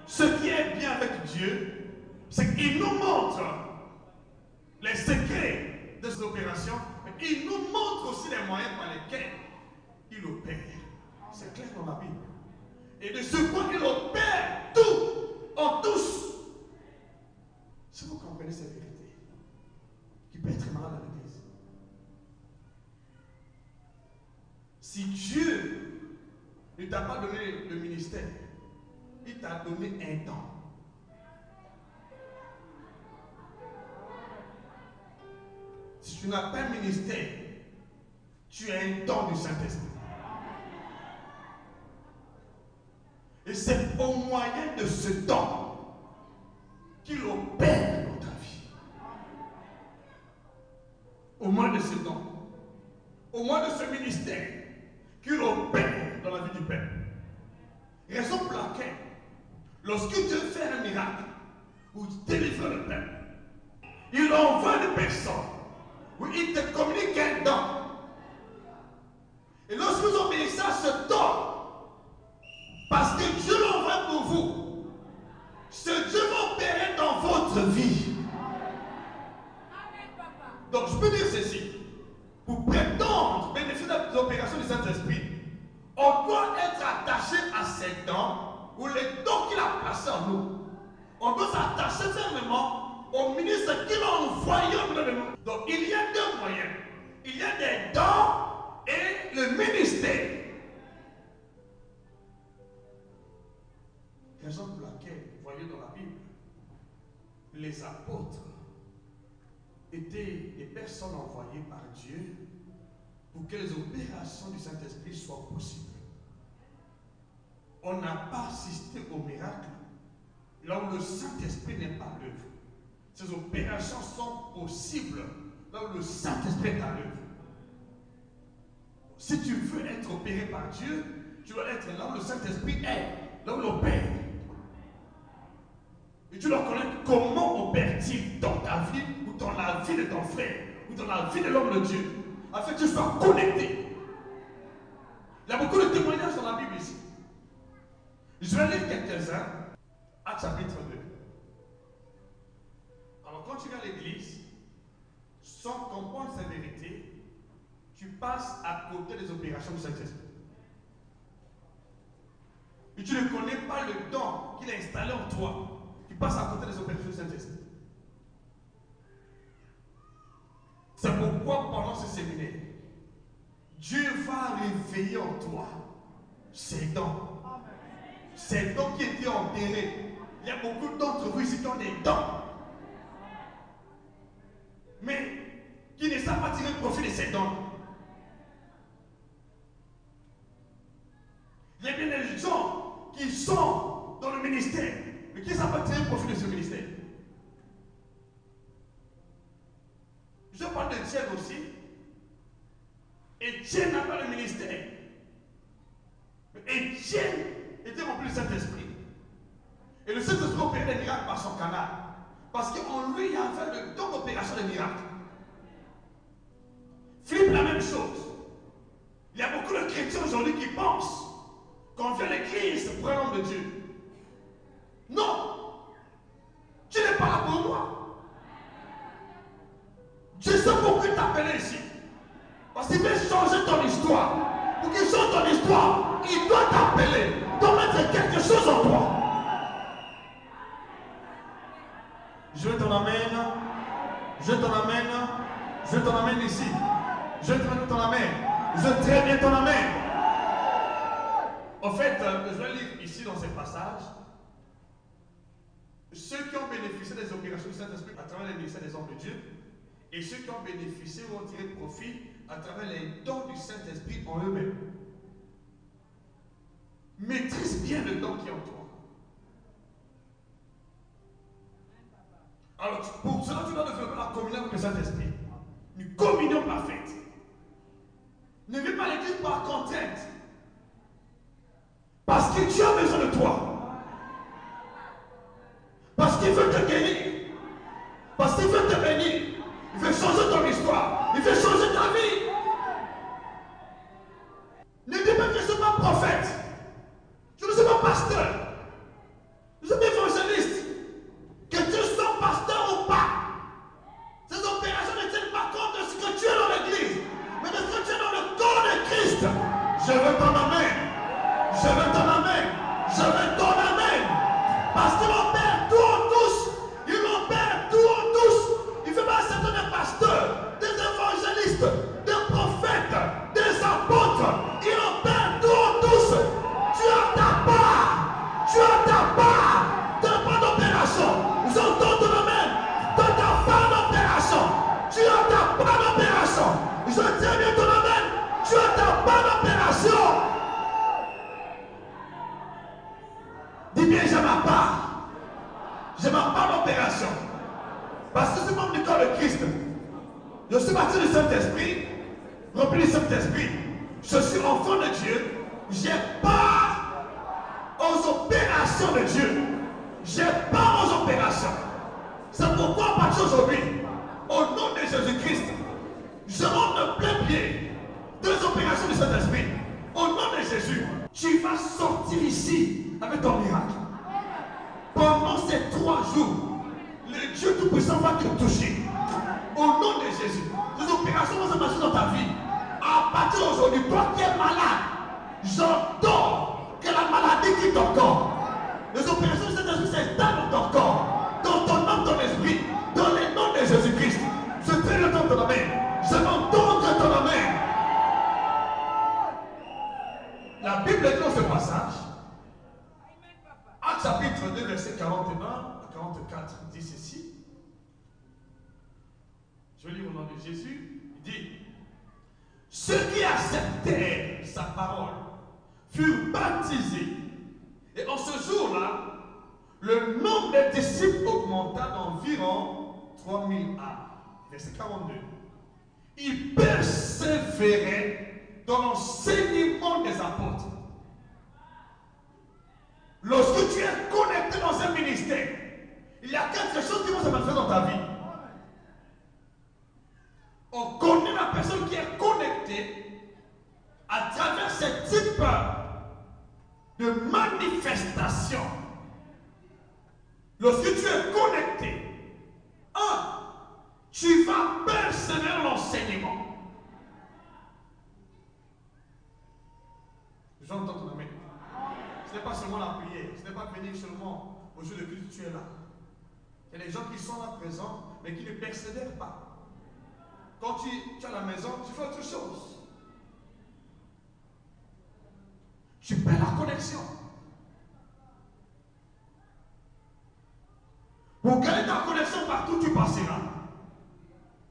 Ce qui est bien avec Dieu, c'est qu'il nous montre les secrets de ces opérations, mais il nous montre aussi les moyens par lesquels il opère. C'est clair dans la Bible. Et de ce point, il opère tout en tous. Si vous comprenez cette vérité, qui peut être malade à l'église. Si Dieu ne t'a pas donné le ministère, il t'a donné un temps. Si tu n'as pas un ministère, Tu as un don du Saint-Esprit. Et c'est au moyen de ce don qu'il opère dans ta vie. Au moyen de ce don, au moyen de ce ministère, qu'il opère dans la vie du peuple. Raison pour laquelle, lorsque Dieu fait un miracle, ou délivre le peuple, il envoie des personnes, où il te communique un don. Et lorsque vous obéissez à ce don, parce que Dieu l'envoie pour vous, ce Dieu va opérer dans votre vie. Donc je peux dire ceci, pour prétendre bénéficier des opérations du Saint-Esprit, on doit être attaché à ces dons, ou les dons qu'il a placés en nous. On doit s'attacher fermement au ministre qu'il a envoyé au milieu de nous. Donc il y a deux moyens. Il y a des dons et le ministère. Raison pour laquelle, vous voyez dans la Bible, les apôtres étaient des personnes envoyées par Dieu pour que les opérations du Saint-Esprit soient possibles. On n'a pas assisté au miracle là où le Saint-Esprit n'est pas à l'œuvre. Ces opérations sont possibles là où le Saint-Esprit est à l'œuvre. Si tu veux être opéré par Dieu, tu dois être là où le Saint-Esprit est, là où il opère. Et tu dois connaître comment opère-t-il dans ta vie, ou dans la vie de ton frère, ou dans la vie de l'homme de Dieu, afin que tu sois connecté. Il y a beaucoup de témoignages dans la Bible ici. Je vais lire quelques-uns. Actes chapitre 2. Alors quand tu viens à l'église, sans comprendre sa vérité, tu passes à côté des opérations du Saint-Esprit. Et tu ne connais pas le don qu'il a installé en toi. Tu passes à côté des opérations du Saint-Esprit. C'est pourquoi pendant ce séminaire, Dieu va réveiller en toi ces dons. Ces dons qui étaient enterrés. Il y a beaucoup d'entre vous ici qui ont des dons, mais qui ne savent pas tirer profit de ces dons. Il y a bien des gens qui sont dans le ministère, mais qui ne savent pas tirer profit de ce ministère. Je parle d'Étienne aussi. Étienne n'a pas le ministère. Mais Étienne était rempli du Saint-Esprit. Et le Saint-Esprit opérait des miracles par son canal. Parce qu'en lui, il y avait le don d'opération des miracles. Philippe, la même chose. Il y a beaucoup de chrétiens aujourd'hui qui pensent qu'on vient à l'église pour un homme de Dieu. Non! Tu n'es pas là pour moi. Dieu sait pourquoi il t'a appelé ici. Parce qu'il veut changer ton histoire. Pour qu'il change ton histoire, il doit t'appeler. Il doit mettre quelque chose en toi. Je t'en amène. Je t'en amène. Je t'en amène ici. Je t'en amène. Je très bien t'en amène. En fait, je vais lire ici dans ces passages. Ceux qui ont bénéficié des opérations du Saint-Esprit à travers les ministères des hommes de Dieu, et ceux qui ont bénéficié vont tirer profit à travers les dons du Saint-Esprit en eux-mêmes. Maîtrise bien le don qui est en toi. Alors, pour cela, tu dois développer la communion avec le Saint-Esprit. Une communion parfaite. Ne viens pas à l'église par contrainte. Parce que Dieu a besoin de toi. Parce qu'il veut te guérir. Parce qu'il veut te bénir. Il veut changer ton histoire. Il veut changer ta vie. Ne dis pas que je ne suis pas prophète. Je ne suis pas pasteur. Je suis évangéliste. Que tu sois pasteur ou pas, ces opérations ne tiennent pas compte de ce que tu es dans l'église, mais de ce que tu es dans le corps de Christ. Je veux ton amen. Je veux ton amen. Je veux ton amen. Parce qu'il opère tout en tous. Il opère tout en tous. Il ne fait pas accepter des pasteurs, des évangélistes, des prophètes, des apôtres. Il opère tout en tous. Tu as ta part. Tu as ta part. Tu n'as pas d'opération. J'entends ton amen. Tu as ta part d'opération. Tu as ta part d'opération. Je tiens bien ton amen. pas l'opération. Dis bien, je ma part. Je ma part l'opération. Parce que c'est membre du corps de Christ. Je suis baptisé du Saint-Esprit, rempli du Saint-Esprit. Je suis enfant de Dieu. J'ai part aux opérations de Dieu. J'ai part aux opérations. C'est pourquoi à partir d'aujourd'hui, au nom de Jésus-Christ, je rentre de plein pied des opérations du Saint-Esprit. Au nom de Jésus, tu vas sortir ici avec ton miracle. Pendant ces 3 jours, le Dieu Tout-Puissant va te toucher. Au nom de Jésus, les opérations vont se passer dans ta vie. À partir d'aujourd'hui, toi qui es malade, j'entends que la maladie quitte ton corps. Les opérations de Saint-Esprit s'installent dans ton corps, dans ton âme, ton esprit, dans le nom de Jésus-Christ. Je fais le temps de ton amen. Je m'entends de ton amen. La Bible est dans ce passage. Actes chapitre 2, verset 41 à 44, dit ceci. Je vais lire au nom de Jésus. Il dit: ceux qui acceptèrent sa parole furent baptisés. Et en ce jour-là, le nombre des disciples augmenta d'environ 3000 âmes. Verset 42. Ils persévéraient dans l'enseignement des apôtres. Lorsque tu es connecté dans un ministère, il y a quelque chose qui va se manifester dans ta vie. On connaît la personne qui est connectée à travers ce type de manifestation. Lorsque tu es connecté, tu vas persévérer dans l'enseignement. J'entends ton amen. Ce n'est pas seulement la prière, ce n'est pas venir seulement au jour de culte, tu es là. Il y a des gens qui sont là présents, mais qui ne persévèrent pas. Quand tu es à la maison, tu fais autre chose. Tu perds la connexion. Pour garder ta connexion partout où tu passeras,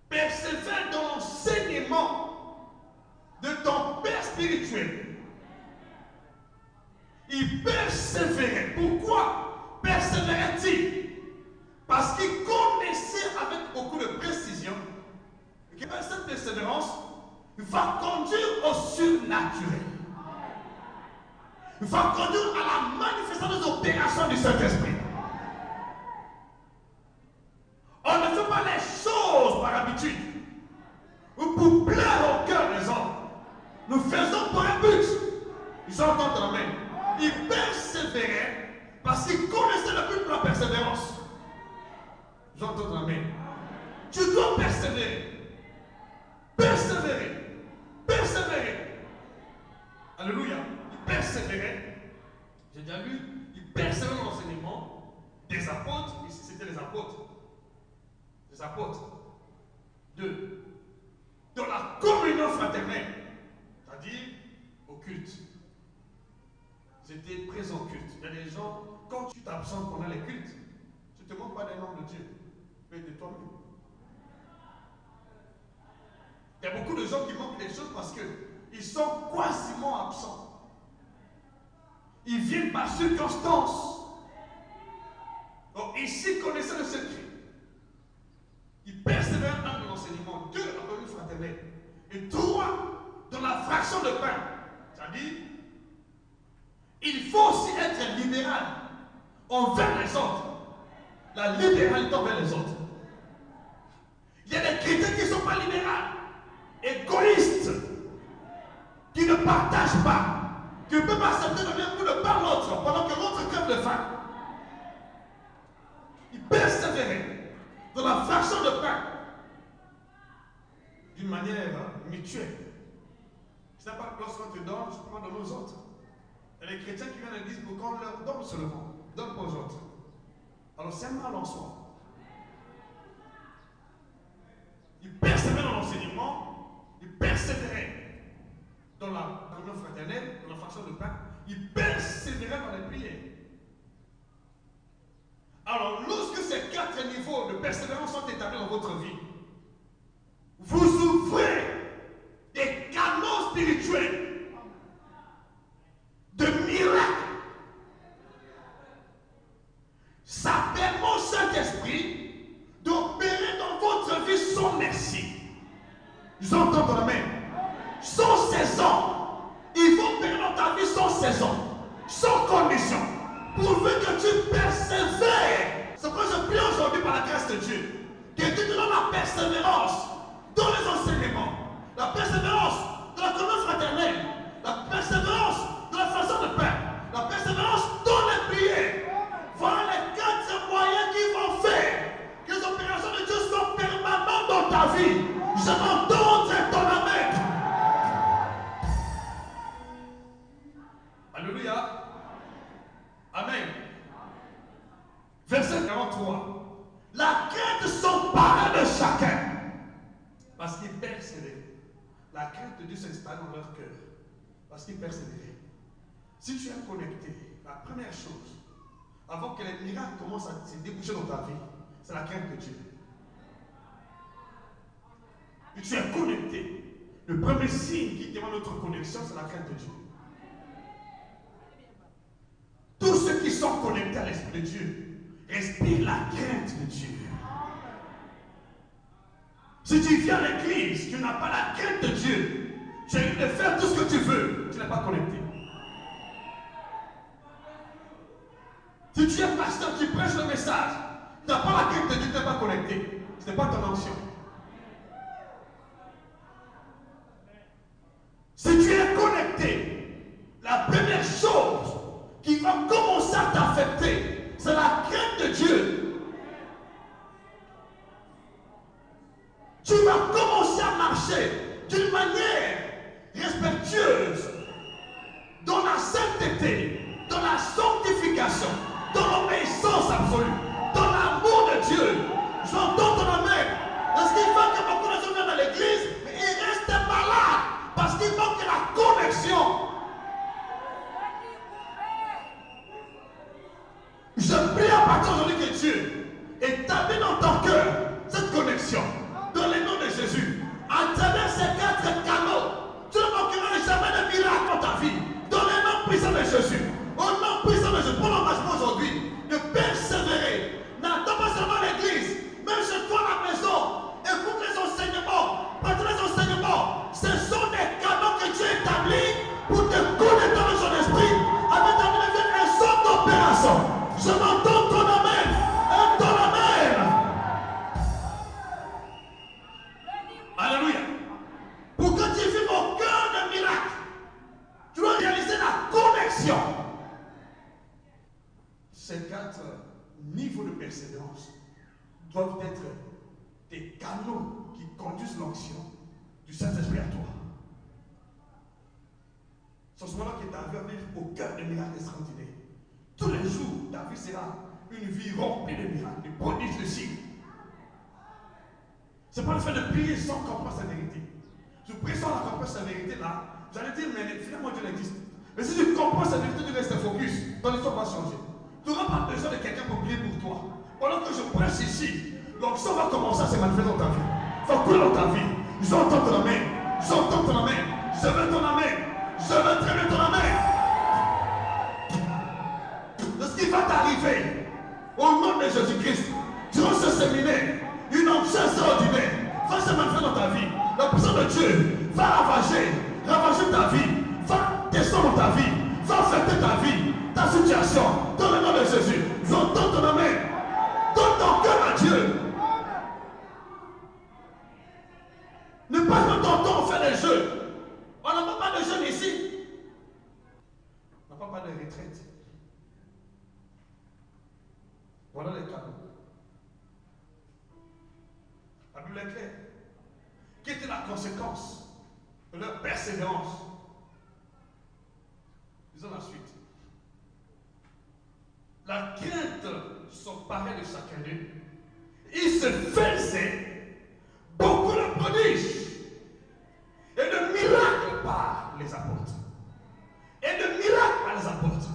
persévère dans l'enseignement de ton Père spirituel. Il persévérait. Pourquoi persévérait-il? Parce qu'il connaissait avec beaucoup de précision que cette persévérance va conduire au surnaturel. Va conduire à la manifestation des opérations du Saint-Esprit. On ne fait pas les choses par habitude ou pour plaire au cœur des hommes. Nous faisons pour un but. J'entends ton amen. Il persévérait parce qu'il connaissait le but de la persévérance. J'entends ton amen. Tu dois persévérer. Persévérer. Persévérer. Alléluia. Il persévérait. J'ai déjà lu. Il persévérait dans l'enseignement des apôtres. Ici, c'était les apôtres. Les apôtres. 2. Dans la communion fraternelle. C'est-à-dire au culte. Ils étaient présents au culte. Il y a des gens, quand tu t'absentes pendant les cultes, tu ne te manques pas des noms de Dieu, mais de toi-même. Il y a beaucoup de gens qui manquent des choses parce qu'ils sont quasiment absents. Ils viennent par circonstance. Donc ici, connaissez le secret. Ils persévèrent dans l'enseignement. 2, la communion fraternelle. Et 3, dans la fraction de pain. C'est-à-dire, il faut aussi être libéral envers les autres. La libéralité envers les autres. Il y a des chrétiens qui ne sont pas libéraux, égoïstes, qui ne partagent pas, qui ne peuvent pas accepter de même coup de par l'autre pendant que l'autre crève de faim. Ils persévéraient dans la fraction de pain d'une manière mutuelle. Ce n'est pas lorsqu'on te donne, je prends de nos autres. Il y a des chrétiens qui viennent à l'église pour qu'on leur donne seulement, donne pas aux autres. Alors c'est un mal en soi. Ils persévéraient dans l'enseignement, ils persévéraient dans la communion fraternelle, dans la fraction de pain, ils persévéraient dans les prières. Alors lorsque ces 4 niveaux de persévérance sont établis dans votre vie, vous ouvrez des canaux spirituels saison, sans condition, pourvu que tu persévères. C'est pourquoi je prie aujourd'hui par la grâce de Dieu, que Dieu te donne la persévérance dans les enseignements, la persévérance de la communion fraternelle, la persévérance de la façon de faire, la persévérance dans les prières. Voilà les 4 moyens qui vont faire que les opérations de Dieu soient permanentes dans ta vie. Je m'entends ton amen. Alléluia. Amen. Verset 43. La crainte s'empare de chacun. Parce qu'ils persévèrent. La crainte de Dieu s'installe dans leur cœur. Parce qu'ils persévèrent. Si tu es connecté, la première chose, avant que les miracles commencent à se déboucher dans ta vie, c'est la crainte de Dieu. Et tu es connecté. Le premier signe qui demande notre connexion, c'est la crainte de Dieu. Tous ceux qui sont connectés à l'Esprit de Dieu respirent la crainte de Dieu. Si tu viens à l'église, tu n'as pas la crainte de Dieu, tu as envie de faire tout ce que tu veux, tu n'es pas connecté. Si tu es pasteur, tu prêches le message, tu n'as pas la crainte de Dieu, tu n'es pas connecté. Ce n'est pas ton onction. Si tu es connecté, la première chose qui va commencer à t'affecter, c'est la crainte de Dieu. Tu vas commencer à marcher d'une manière respectueuse, dans la sainteté, dans la sanctification, dans l'obéissance absolue, dans l'amour de Dieu. J'entends ton amen. Parce qu'il faut que beaucoup de gens viennent à l'église, mais ils restent malades. Parce qu'il manque la connexion. Je prie à partir d'aujourd'hui que Dieu établit dans ton cœur cette connexion. Dans le nom de Jésus. À travers ces 4 canaux, tu ne manqueras jamais de miracle dans ta vie. Dans le nom puissant de Jésus. Au nom puissant de Jésus. Pour l'engagement aujourd'hui, de persévérer. N'attends pas seulement l'église, même chez toi à la maison. Écoute les enseignements. Prête les enseignements. Ce sont des canaux que Dieu établit pour te connecter dans son esprit. Avec ta vie devienne un centre d'opération. Je m'entends ton amen. Et ton amen. Alléluia. Pour que tu vives au cœur d'un miracle, tu dois réaliser la connexion. Ces 4 niveaux de persévérance doivent être des canaux qui conduisent l'onction du Saint-Esprit à toi. C'est ce moment-là que David va vivre au cœur des miracles extraordinaires. Tous les jours, David sera une vie remplie de miracles, de prodiges, de signes. C'est pas le fait de prier sans comprendre sa vérité. Tu pries sans la comprendre sa vérité là, j'allais dire, mais finalement Dieu existe. Mais si tu comprends sa vérité, tu restes focus, ton histoire va changer. Tu n'auras pas besoin de quelqu'un pour prier pour toi. Pendant que je prêche ici, l'onction va commencer à se manifester dans ta vie. Va couler dans ta vie. J'entends ton amen. J'entends ton amen. Je veux ton amen. Je veux très bien ton amen. De ce qui va t'arriver, au nom de Jésus-Christ, durant ce séminaire, une onction extraordinaire va se manifester dans ta vie. La puissance de Dieu va ravager ta vie, va descendre dans ta vie, va affecter ta vie, ta situation, dans le nom de Jésus. J'entends ton amen. Donne ton cœur à Dieu. Ne passe pas ton temps à faire des jeux. On n'a pas de jeunes ici. On n'a pas de retraite. Voilà les canaux. La Bible est claire. Quelle était la conséquence de leur persévérance? Disons la suite. La crainte s'emparait de chacun d'eux. Il se faisait beaucoup de prodiges et de miracles par les apôtres. Et de miracles par les apôtres.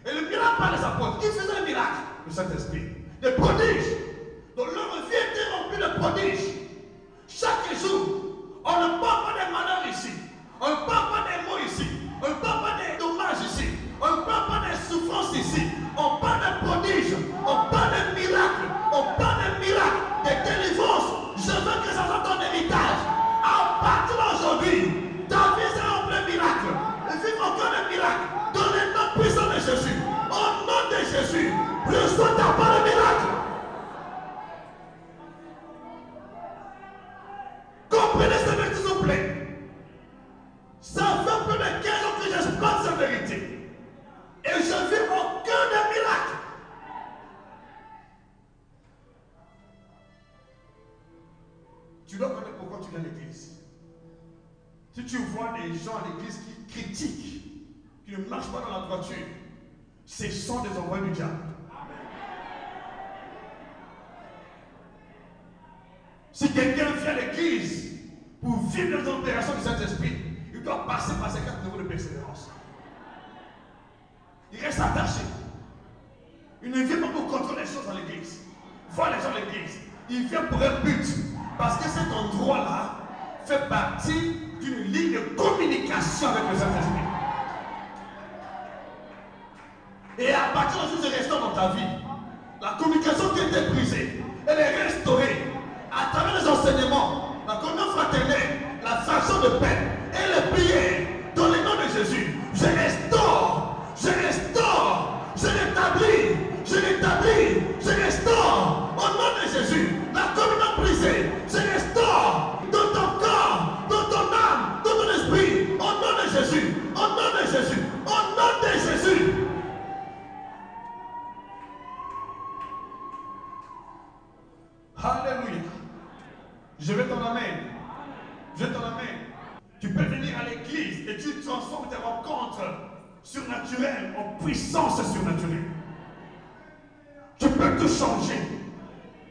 Et le miracle par les apôtres. Qui faisait le miracle? Le Saint-Esprit. Des prodiges. Donc leur vie était remplie de prodiges. Chaque jour, on ne parle pas des malheurs ici. On ne parle pas des mots ici. On ne parle pas des dommages ici. On ne parle pas des souffrances ici. On parle de prodiges. On parle de miracles. On parle de miracles. De délivrance. Je veux que ça soit ton héritage. À partir d'aujourd'hui, ta vie sera en plein miracle. Vive encore le miracle. Dans le gens à l'église qui critiquent, qui ne marchent pas dans la droiture, ce sont des envoyés du diable. Si quelqu'un vient à l'église pour vivre les opérations du Saint-Esprit, il doit passer par ces 4 niveaux de persévérance. Il reste attaché. Il ne vient pas pour contrôler les choses dans l'église, voir les gens à l'église. Il vient pour un but. Parce que cet endroit-là fait partie d'une ligne de communication avec le Saint-Esprit. Et à partir de ce restaure dans ta vie, la communication qui était brisée, elle est restaurée à travers les enseignements, la communion fraternelle, la fraction de paix et les prières dans le nom de Jésus. Je restaure, je restaure, je rétablis, je rétablis, je restaure au nom de Jésus. La communion brisée, je restaure dans ton corps, dans ton âme, dans ton esprit, au nom de Jésus, au nom de Jésus, au nom de Jésus. Alléluia. Je vais t'en amener. Je t'en amène. Tu peux venir à l'église et tu transformes tes rencontres surnaturelles en puissance surnaturelle. Tu peux tout changer.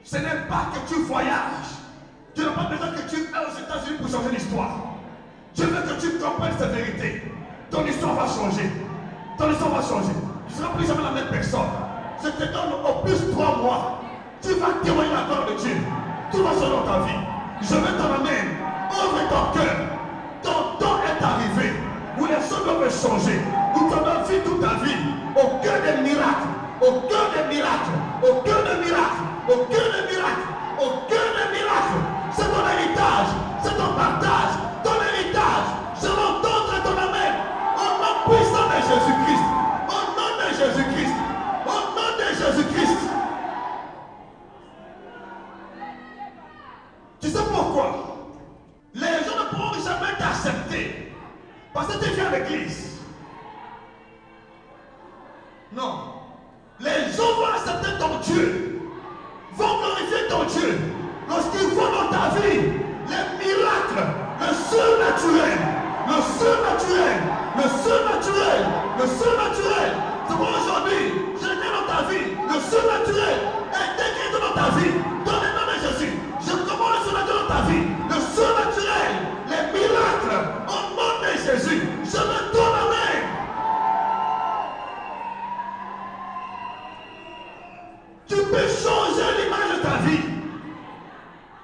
Ce n'est pas que tu voyages. Tu n'as pas besoin que tu ailles aux États-Unis pour changer l'histoire. Je veux que tu comprennes cette vérité. Ton histoire va changer. Ton histoire va changer. Tu ne seras plus jamais la même personne. Je te donne au plus 3 mois. Tu vas témoigner la gloire de Dieu. Tout va changer dans ta vie. Je veux t'en amener. Ouvre ton cœur. Ton temps est arrivé où les choses doivent changer. Où tu dois vivre toute ta vie au cœur des miracles. Au cœur des miracles. Au cœur des miracles. Au cœur des miracles. Au cœur des miracles. C'est ton héritage. C'est ton partage. Ton héritage. Je l'entends et ton amène. Au nom puissant de Jésus-Christ. Au nom de Jésus-Christ. Au nom de Jésus-Christ. Tu sais pourquoi? Les gens ne pourront jamais t'accepter parce que tu viens à l'église. Non. Les gens vont accepter ton Dieu, vont glorifier ton Dieu lorsqu'ils voient dans ta vie les miracles, le surnaturel, le surnaturel, le surnaturel, le surnaturel. C'est pour aujourd'hui, je viens dans ta vie, le surnaturel est décrété dans ta vie, dans le nom de Jésus. Je commande le surnaturel dans ta vie, le surnaturel, les miracles, au nom de Jésus. Je me donne la main. Tu peux changer l'image de ta vie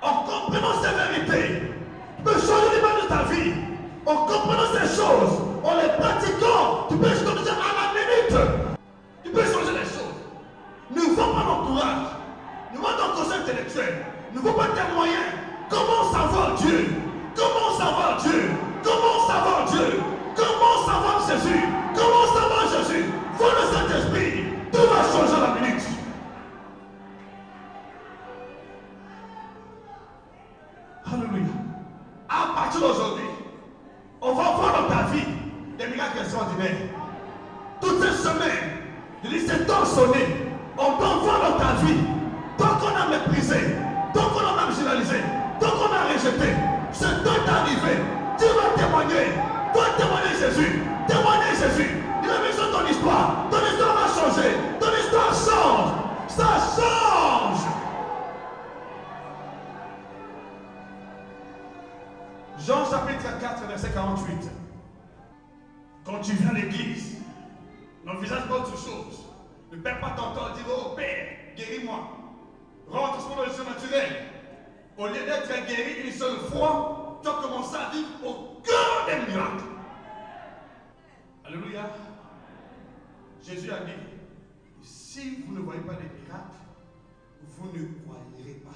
en comprenant ces vérités. Tu peux changer l'image de ta vie en comprenant ces choses, en les pratiquant. Tu peux changer à la minute. Tu peux changer les choses. Ne vends pas l'entourage, ne vends ton conseil intellectuel, ne vends pas tes moyens. Comment savoir Dieu? Comment savoir Dieu? Comment savoir Dieu? Comment savoir Jésus? Comment savoir Jésus? Vois le Saint-Esprit. Tout va changer à la minute. Alléluia. À partir d'aujourd'hui, on va voir dans ta vie des miracles extraordinaires. Toutes ces semaines, je dis c'est temps sonné. On doit voir dans ta vie. Tant qu'on a méprisé, tant qu'on a marginalisé, tant qu'on a rejeté, ce temps est arrivé. Tu vas témoigner. Tu vas témoigner Jésus. Témoigner Jésus. Il a besoin de ton histoire. Ton histoire va changer. Ton histoire change. Ça change. Jean chapitre 4, verset 48. Quand tu viens à l'église, n'envisage pas autre chose. Ne perds pas ton temps à dire, oh Père, guéris-moi. Rentre dans le surnaturel. Au lieu d'être guéri une seule fois, tu as commencé à vivre au cœur des miracles. Alléluia. Jésus a dit, si vous ne voyez pas les miracles, vous ne croirez pas.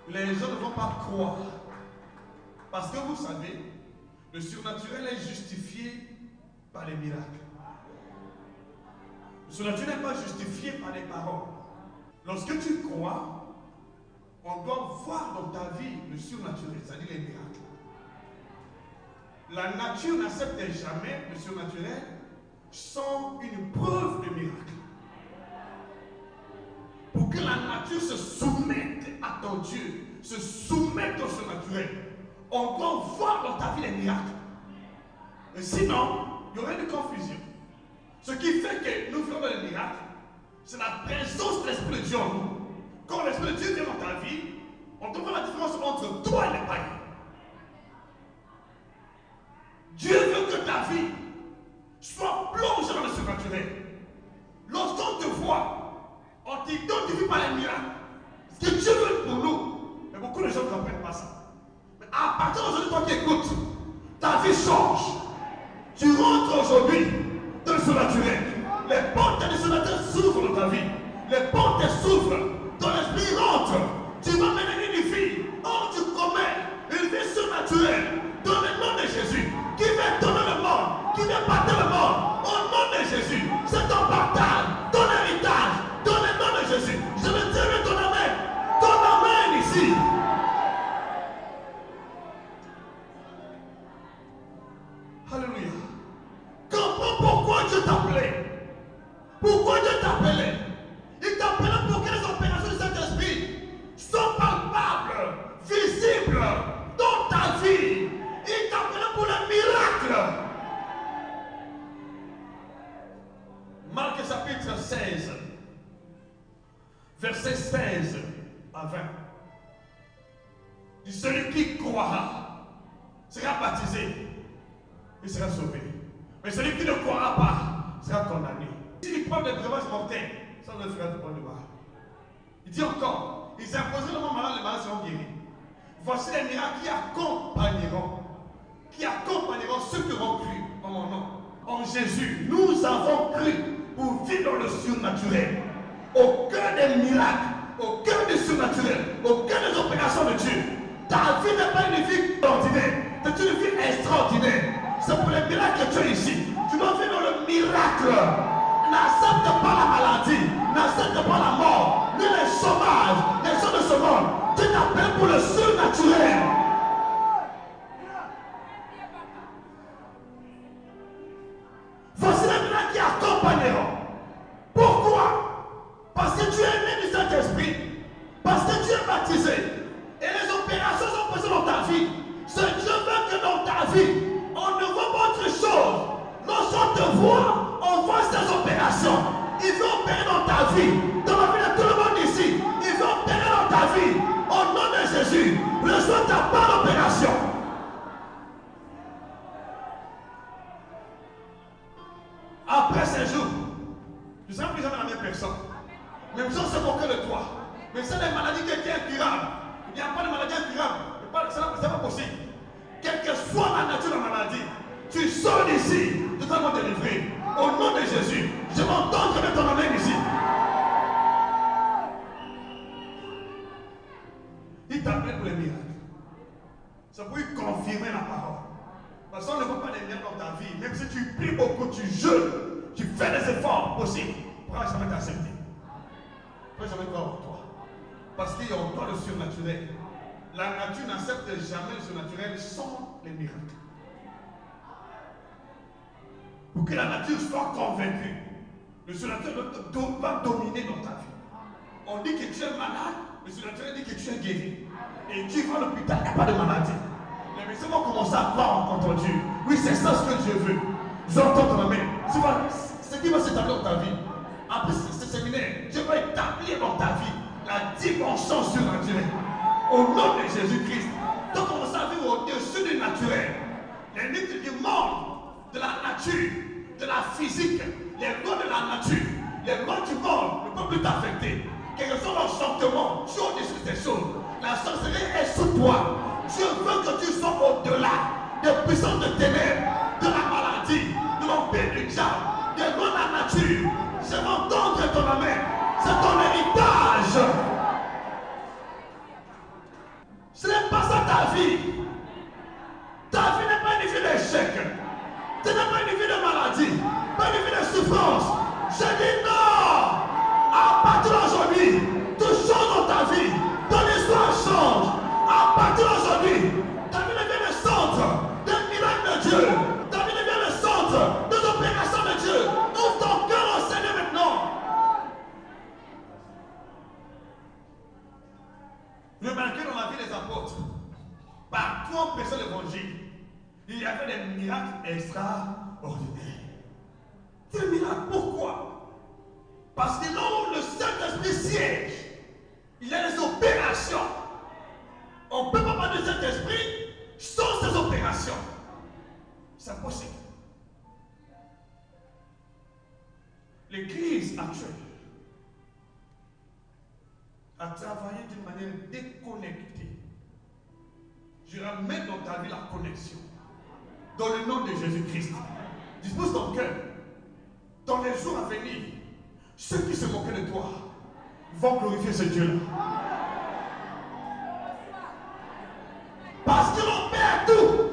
Les gens ne vont pas croire. Parce que vous savez, le surnaturel est justifié par les miracles. Le surnaturel n'est pas justifié par les paroles. Lorsque tu crois, on doit voir dans ta vie le surnaturel, c'est-à-dire les miracles. La nature n'accepte jamais le surnaturel sans une preuve de miracle. Pour que la nature se soumette à ton Dieu, se soumettre au surnaturel. On doit voir dans ta vie les miracles. Et sinon, il y aurait une confusion. Ce qui fait que nous faisons les miracles, c'est la présence de l'Esprit de Dieu en nous. Quand l'Esprit de Dieu vient dans ta vie, on doit voir la différence entre toi et les païens. Dieu veut que ta vie soit plongée dans le surnaturel. Lorsqu'on te voit, on t'identifie par les miracles. Ce que Dieu veut pour nous. Mais beaucoup de gens ne comprennent pas ça. Mais à partir d'aujourd'hui, toi qui écoutes, ta vie change. Tu rentres aujourd'hui dans le surnaturel. Les portes du surnaturel s'ouvrent dans ta vie. Les portes s'ouvrent. Ton esprit rentre. Tu vas mener une vie. Or, tu commets une vie surnaturelle. Dans le nom de Jésus. Qui vient donner le monde. Qui vient battre le monde. Au nom de Jésus. C'est ton partage. Ton héritage. Dans le nom de Jésus. Je veux dire ton amen. Ton amen ici. Alléluia. Comprends pourquoi Dieu t'appelait. Pourquoi Dieu t'appelait. Il t'appelait pour que les opérations du Saint-Esprit soient palpables, visibles dans ta vie. Il t'appelait pour le miracle. Marc chapitre 16, verset 16 à 20. Celui qui croira sera baptisé et sera sauvé. Mais celui qui ne croira pas sera condamné. S'il prend des breuvages mortels, ça ne le fera pas de mal. Il dit encore, ils imposeront le mot malade, les malades seront guéris. Voici les miracles qui accompagneront ceux qui auront cru en mon nom. En Jésus, nous avons cru pour vivre dans le surnaturel. Au cœur des miracles, au cœur du surnaturel, au cœur des opérations de Dieu. Ta vie n'est pas une vie ordinaire, c'est une vie extraordinaire. C'est pour les miracles que tu es ici. Tu dois vivre dans le miracle. N'accepte pas la maladie, n'accepte pas la mort, ni les chômages, les choses de ce monde. Tu t'appelles pour le surnaturel. Voici les miracles qui accompagneront. Pourquoi? Parce que tu es né du Saint-Esprit, parce que tu es baptisé, et les opérations sont passées dans ta vie. Ce Dieu veut que dans ta vie, on ne voit pas autre chose. Lorsqu'on te voit, on voit ces opérations. Il veut opérer dans ta vie, dans la vie de tout le monde ici. Il veut opérer dans ta vie. Au nom de Jésus, reçois ta part d'opération. Après ces jours, tu ne seras plus jamais la même personne. Même chose se moquer de toi. Mais c'est des maladies qui sont incurables. Il n'y a pas de maladie incurable. Ce n'est pas possible. Quelle que soit la nature de la maladie, tu sors d'ici, tu vas te délivrer. Au nom de Jésus, je m'entends de ton amen ici. Il t'appelle pour les miracles. C'est pour lui confirmer la parole. Parce qu'on ne voit pas des miracles dans ta vie. Même si tu pries beaucoup, tu jeûnes, tu fais des efforts possibles, il ne pourra jamais t'accepter. Il ne pourra jamais croire en toi. Parce qu'il y a en toi le surnaturel. La nature n'accepte jamais le surnaturel sans les miracles. Pour que la nature soit convaincue, le surnaturel va dominer dans ta vie. On dit que tu es malade, le surnaturel dit que tu es guéri. Et tu vas à l'hôpital, il n'y a pas de maladie. Les médecins vont commencer à croire en ton Dieu. Oui, c'est ça ce que Dieu veut. J'entends ton amen. Ce qui va s'établir dans ta vie. Après ce séminaire, Dieu va établir dans ta vie la dimension surnaturelle. Au nom de Jésus-Christ, tu vas commencer à vivre au-dessus du naturel. Les mythes du monde, de la nature, de la physique, les lois de la nature, les lois du monde ne peuvent plus t'affecter. Quel que soit l'enchantement, tu es au-dessus de ces choses. La sorcellerie est sous toi. Dieu veut que tu sois au-delà des puissances de ténèbres, de la maladie, de l'empire du diable, des lois de la nature. Je vais entendre ton amen. C'est ton héritage. Ce n'est pas ça ta vie. Ta vie n'est pas une vie d'échec. Ce n'est pas une vie de maladie, pas une vie de souffrance. Je dis non. À partir d'aujourd'hui, tout change dans ta vie. Ton histoire change. À partir d'aujourd'hui, ta vie devient le centre des miracles de Dieu. Ta vie devient le centre des opérations de Dieu. Ouvre ton cœur au Seigneur maintenant. connaissait l'évangile, il y avait des miracles extraordinaires. Des miracles, pourquoi? Parce que là où le Saint-Esprit siège, il y a des opérations. On ne peut pas parler du Saint-Esprit sans ces opérations. C'est impossible. L'Église actuelle a travaillé d'une manière déconnectée. Je ramène dans ta vie la connexion. Dans le nom de Jésus-Christ. Dispose ton cœur. Dans les jours à venir, ceux qui se moquaient de toi vont glorifier ce Dieu-là. Parce qu'il opère tout.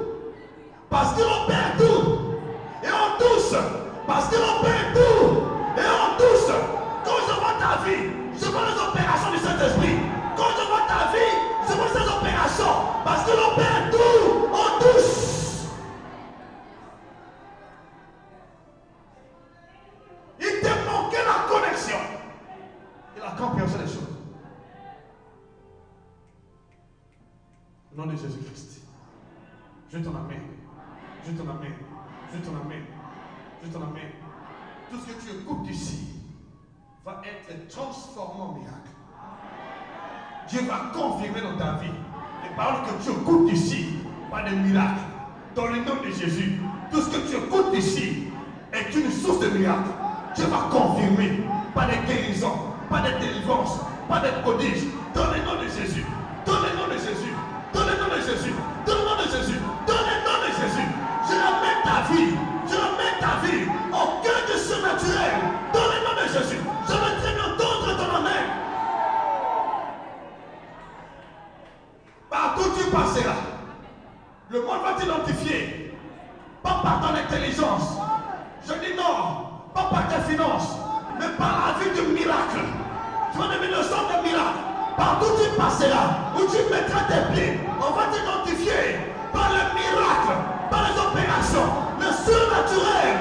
Parce qu'il opère tout. Et on touche. Parce qu'il opère tout. Et on touche. Quand je vois ta vie, je vois les opérations du Saint-Esprit. Quand je vois ta vie, je vois ces opérations. Parce qu'il opère tout. On touche. Il te manquait la connexion. Et la compréhension des choses. Au nom de Jésus-Christ. Je t'en amène. Je t'en amène. Je t'en amène. Je t'en amène. Tout ce que tu écoutes ici va être transformé en miracle. Dieu va confirmer dans ta vie les paroles que tu écoutes ici par des miracles. Dans le nom de Jésus, tout ce que tu écoutes ici est une source de miracles. Dieu va confirmer par des guérisons, par des délivrances, par des prodiges. Dans le nom de Jésus. Dans le nom de Jésus. Dans le nom de Jésus. Dans le nom de Jésus. Dans le nom de Jésus. Je ramène ta vie. Je ramène ta vie au cœur du surnaturel. Dans le nom de Jésus. Je veux très bien entendre ton amen. Partout tu passeras, le monde va t'identifier. Pas par ton intelligence. Je dis non. Pas par tes finances. Mais par la vie du miracle. Tu vas devenir le centre de miracle. Partout tu passeras, où tu mettras tes pieds, on va t'identifier par le miracle, par les opérations, le surnaturel.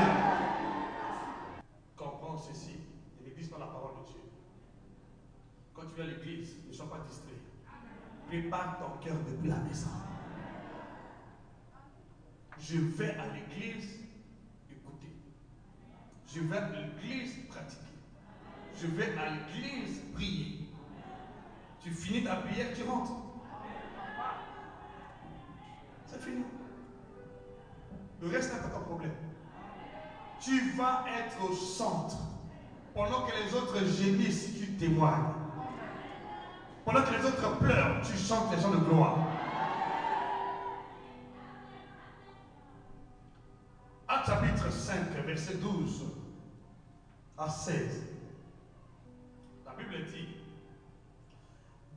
Comprends ceci, ne néglige pas la parole de Dieu. Quand tu viens à l'église, ne sois pas distrait. Prépare ton cœur depuis la maison. Je vais à l'église écouter. Je vais à l'église pratiquer. Je vais à l'église prier. Tu finis ta prière, tu rentres. C'est fini. Le reste n'est pas ton problème. Tu vas être au centre. Pendant que les autres gémissent, tu témoignes. Pendant que les autres pleurent, tu chantes les chants de gloire. Actes chapitre 5, verset 12 à 16. La Bible dit: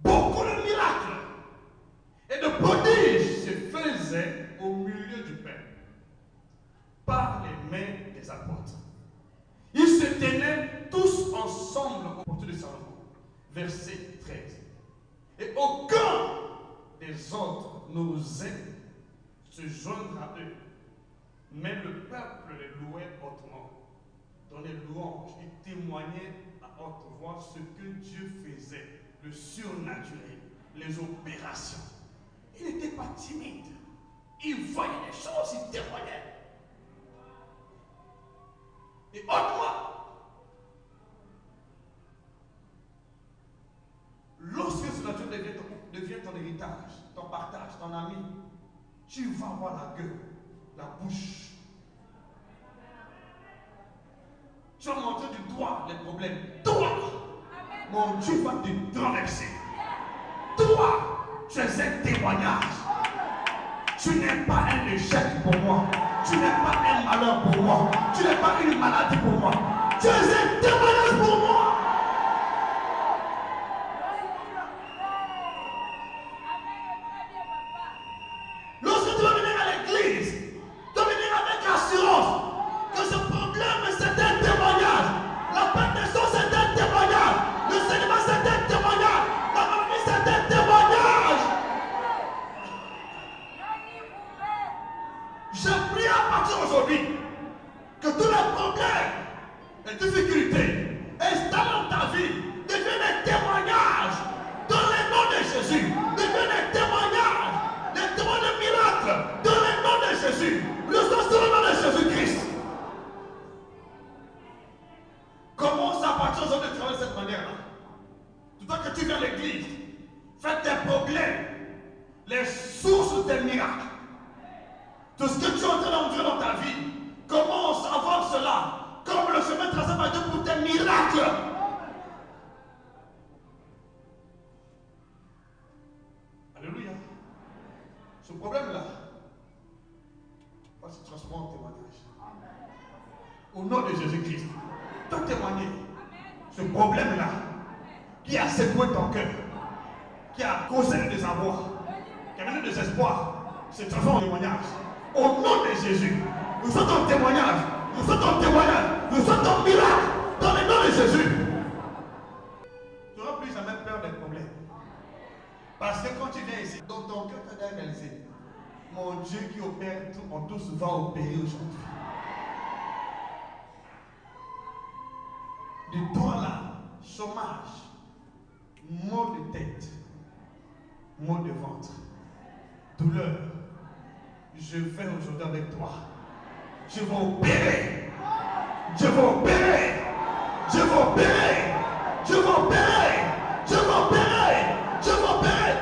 beaucoup de miracles et de prodiges se faisaient au milieu du peuple par les mains des apôtres. Ils se tenaient tous ensemble au porte de Salomon. Verset 13. Et aucun des autres n'osait se joindre à eux. Mais le peuple les louait hautement. Dans les louanges, ils témoignaient à haute voix ce que Dieu faisait. Le surnaturel, les opérations. Il n'était pas timide. Il voyait les choses, il témoignait. Et hautement, lorsque le surnaturel devient ton héritage, ton partage, ton ami, tu vas avoir la gueule, la bouche. Tu vas montrer du doigt les problèmes. Toi, mon Dieu va te traverser. Toi, tu es un témoignage. Tu n'es pas un échec pour moi. Tu n'es pas un malheur pour moi. Tu n'es pas une maladie pour moi. Tu es un témoignage pour moi. Lorsque tu vas venir à l'église, tu vas venir avec assurance que ce problème c'est un témoignage. La peine de sang c'est un témoignage. Le cinéma c'est un témoignage. La maladie c'est un témoignage. Je prie à partir d'aujourd'hui que tous les problèmes et difficultés installés dans ta vie deviennent un témoignage dans le nom de Jésus. Deviennent un témoignage. Des témoins de miracles. Jésus. Le sang sur le nom de Jésus-Christ. Commence à partir aujourd'hui de travailler de cette manière-là. Tout le temps que tu viens à l'église, fais tes problèmes, les sources de tes miracles. Tout ce que tu es en train d'endurer dans ta vie, commence à voir cela comme le chemin tracé par Dieu pour tes miracles. Alléluia. Ce problème-là va se transformer en témoignage. Au nom de Jésus-Christ, tu as témoigné. Ce problème-là qui a secoué ton cœur, qui a causé le désarroi, qui a donné le désespoir, se transforme en témoignage. Au nom de Jésus, nous sommes en témoignage. Nous sommes en témoignage. Nous sommes en miracle. Dans le nom de Jésus. Tu n'auras plus jamais peur des problèmes. Parce que quand tu viens ici, dans ton cœur, tu as réalisé, mon Dieu qui opère tout en tous va opérer aujourd'hui. De toi là, chômage, maux de tête, maux de ventre, douleur, je vais aujourd'hui avec toi. Je vais opérer. Je vais opérer. Je vais opérer. Je vais opérer. Je vais opérer. Je vais opérer.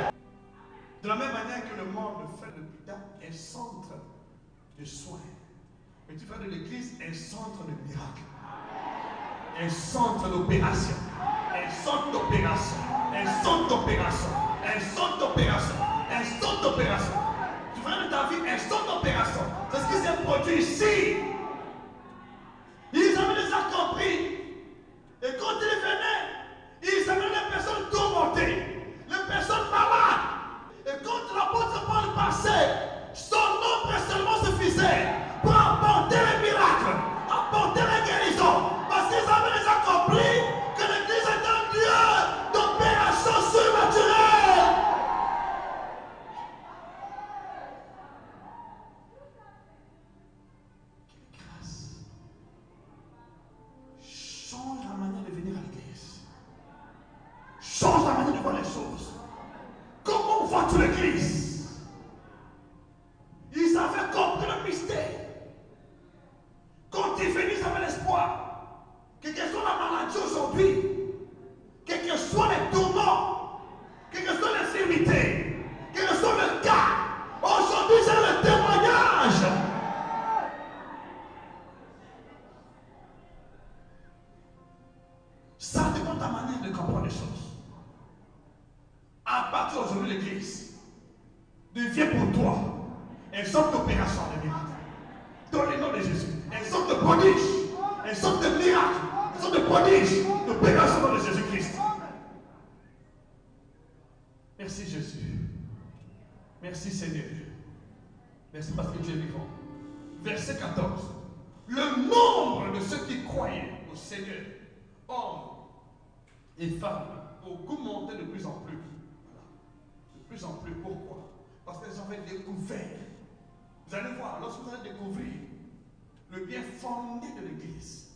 De la même manière que le monde fait de l'hôpital un centre de soins. Mais tu fais de l'église un centre de miracles. Un centre d'opération. Un centre d'opération. Un centre d'opération. Un centre d'opération. Un centre d'opération. Tu fais de ta vie un centre d'opération. C'est ce qui s'est produit ici. Ils avaient déjà compris. Et quand ils venaient, ils avaient les personnes tourmentées, les personnes malades. Et quand l'apôtre Paul passait, son nombre seulement suffisait pour apporter les miracles, apporter les guérisons. Parce qu'ils avaient déjà compris que l'église est un lieu d'opération surnaturelle. Quelle grâce. Change la manière de venir à l'église. Change la manière de voir les choses. Comment vois-tu l'église? Ils avaient compris le mystère. Quand ils venaient, ils avaient l'espoir. Quelle que soit la maladie aujourd'hui, quels que soient les tourments, quelle que soit l'infirmité, quel que soit le cas, aujourd'hui c'est le témoignage. Ça dépend de ta manière de comprendre les choses. À partir d'aujourd'hui, l'église devient pour toi une sorte d'opération de miracle. Dans le nom de Jésus, une sorte de prodige, une sorte de miracle, une sorte de prodige, d'opération dans le Jésus-Christ. Merci Jésus. Merci Seigneur. Merci parce que tu es vivant. Verset 14. Le nombre de ceux qui croyaient au Seigneur, hommes et femmes, augmentait de plus en plus. Voilà. De plus en plus. Pourquoi? Parce qu'elles avaient découvert. Vous allez voir, lorsque vous allez découvrir le bien fondé de l'Église,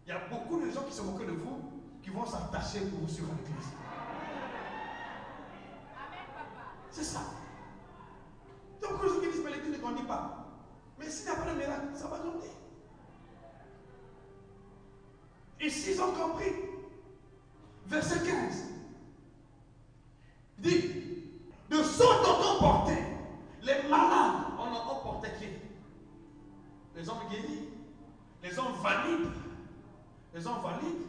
il y a beaucoup de gens qui se moquent de vous, qui vont s'attacher pour vous suivre à l'Église. C'est ça. Donc, beaucoup de gens qui disent que l'Église ne grandit pas. Mais s'il n'y a pas de miracle, ça va grandir. Ici, ils ont compris. Verset 15. Il dit, de ceux dont on portait les malades, on en portait qui? Les hommes guéris, les hommes valides. Les hommes valides.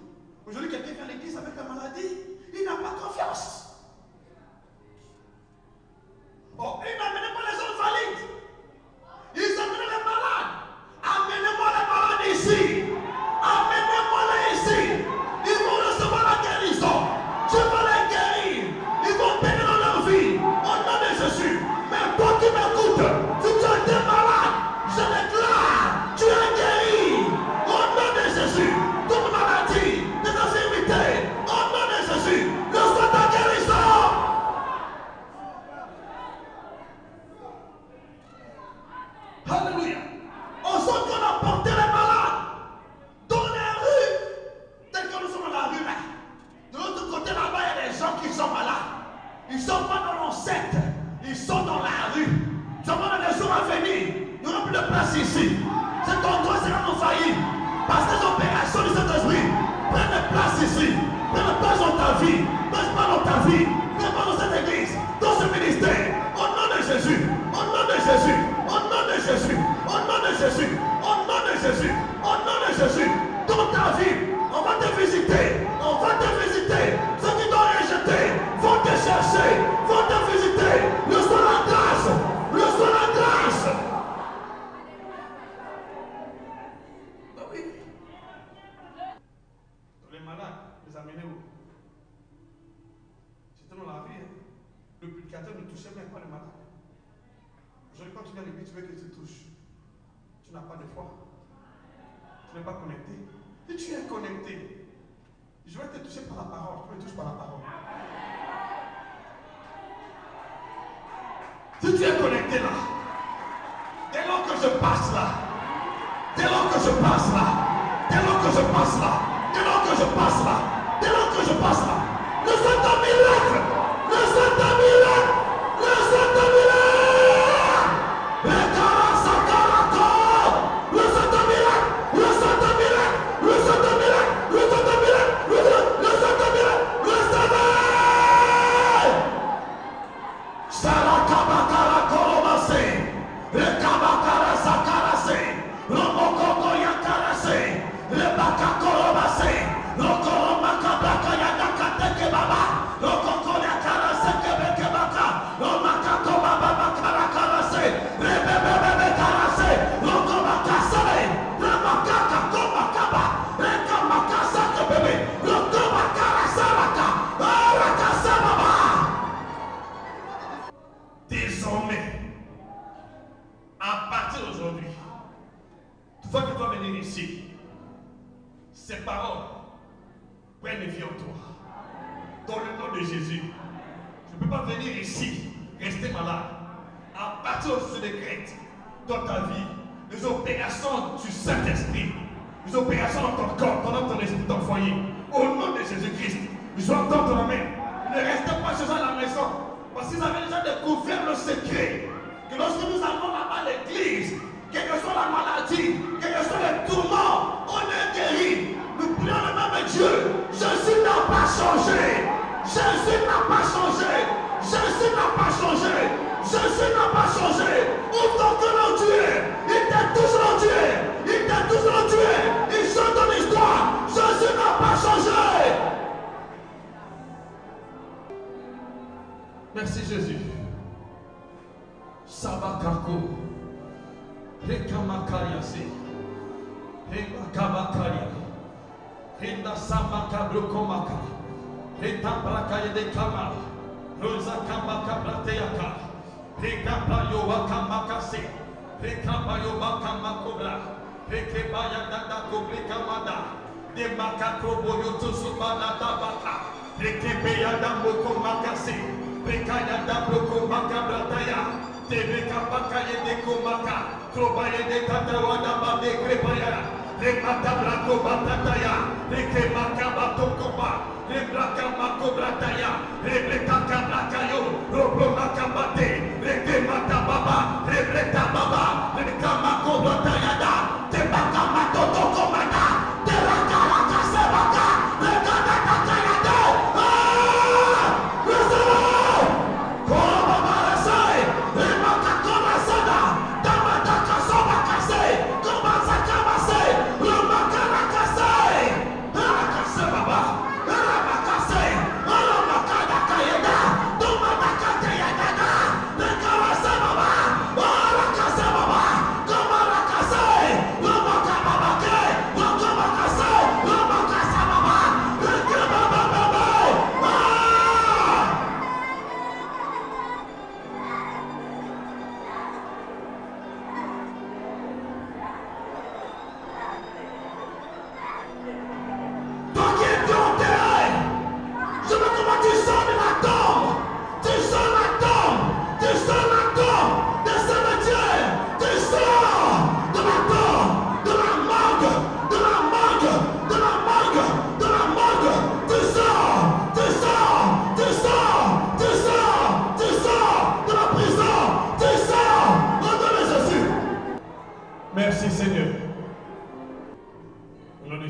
Aujourd'hui, quelqu'un vient à l'église avec la maladie, il n'a pas confiance. Oh, il n'amenait pas les hommes valides. Ils amenaient les malades. Amenez-moi les malades ici. Amenez-moi-les ici. Ils vont recevoir la guérison. Je vais les guérir. Ils vont bénir dans leur vie. Au nom de Jésus. Mais toi qui m'écoutes, si tu as été malade, je déclare, tu es guéri. Au nom de Jésus. Toute maladie, tes infirmités. Au nom de Jésus. Reçois ta guérison. Alléluia. On sent qu'on a porté les malades dans les rues, telles que nous sommes dans la rue là. De l'autre côté là-bas, il y a des gens qui sont malades. Ils ne sont pas dans l'enceinte, ils sont dans la rue. Nous sommes dans les jours à venir. de place ici. C'est ton droit, c'est non failli. Parce que les opérations du Saint-Esprit prennent place ici. Prennent place dans ta vie. Prennent place dans ta vie. Prennent place dans cette église. Dans ce ministère. Au nom de Jésus. Au nom de Jésus. Au nom de Jésus. Au nom de Jésus. Au nom de Jésus. Au nom de Jésus. Dans ta vie, on va te visiter. On va te visiter. Ceux qui t'ont rejeté vont te chercher. Vont te visiter. Reçois la grâce. Reçois la grâce. Oui. Les malades, les amener où? C'était dans la vie. Hein. Le prédicateur ne touchait même pas les malades. Aujourd'hui, quand tu viens à l'église, tu veux que tu touches. Tu n'as pas de foi. Tu n'es pas connecté. Si tu es connecté, je vais te toucher par la parole. Tu me touches par la parole. Si tu es connecté là, dès lors que je passe là, dès lors que je passe là, dès lors que je passe là, dès lors que je passe là, dès lors que je passe là, le Saint miracle, le Saint miracle, le Saint miracle, le Saint miracle, le Saint miracle, le Saint miracle, le Saint miracle, le Saint miracle, le Saint miracle, le Saint miracle. Sarakabakara koromase, rekabakara sakarase, romokoko yakarase, rebaka koromase, rokoromakabraka yadakateke baba, rokoko yakarase kebekebaka, romakako baba bakarakarase, rebebebebe karase, rokomakasare, remakaka komakaba, rekamakasa kebebe, rokomakarasaraka, arakasababa. Désormais, à partir d'aujourd'hui, tu vois que tu dois venir ici. Ces paroles prennent vie en toi. Dans le nom de Jésus, je ne peux pas venir ici, rester malade. À partir de ce décret, dans ta vie, les opérations du Saint-Esprit, les opérations dans ton corps, dans ton esprit, dans ton foyer, au nom de Jésus-Christ, je entends ton amen. Ne restez pas chez eux à la maison. Parce qu'ils avaient déjà découvert le secret que lorsque nous allons là-bas à l'église, quelle que soit la maladie, quels que soient les tourments, on est guéri. Nous prions le même Dieu. Jésus n'a pas changé. Jésus n'a pas changé. Jésus n'a pas changé. Jésus n'a pas changé. Autant que l'on Dieu, il t'a toujours Dieu. Il t'a toujours Dieu. Il chante ton histoire. Jésus n'a pas changé. Merci Jésus. Sabakako. Rekamakariase. Remakabakaria. Renda Sabakabrokomaka. Retabrakaya de Kama. Rosa Kamakabrateaka. Rekabayo Wakamakase. Rekabayo Wakamakobra. Rekebaya Dada Kobrikamada. Demakakroboyo Tusubana Tabaka. Rekebeya Damokomakase. Pekaya Dabroko Makabrataya. Tebeka Pakaye de Komaka. Krobaye de Tatawada de Krepaya. Rematabrako Batataya. Rekemakabatokoma. Rebrakamakobataya. Rebrekakabrakayo. Robromakabate. Rekematababa. Rebretababa. Rekamakobatayada. Tebakamatotokoma. Terakarakasebaka. Rekadakakayade. Oh!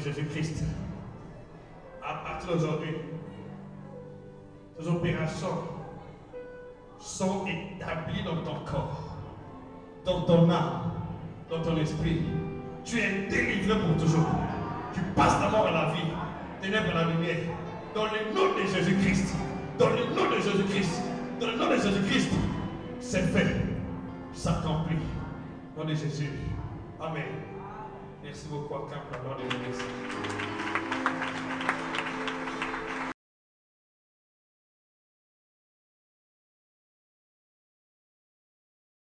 Jésus-Christ. À partir d'aujourd'hui, ces opérations sont établies dans ton corps, dans ton âme, dans ton esprit. Tu es délivré pour toujours. Tu passes de la mort à la vie, ténèbres à la lumière. Dans le nom de Jésus-Christ. Dans le nom de Jésus-Christ. Dans le nom de Jésus-Christ. C'est fait. S'accomplit. Dans le nom de Jésus. Amen. Merci beaucoup à Camp, la gloire de Jésus.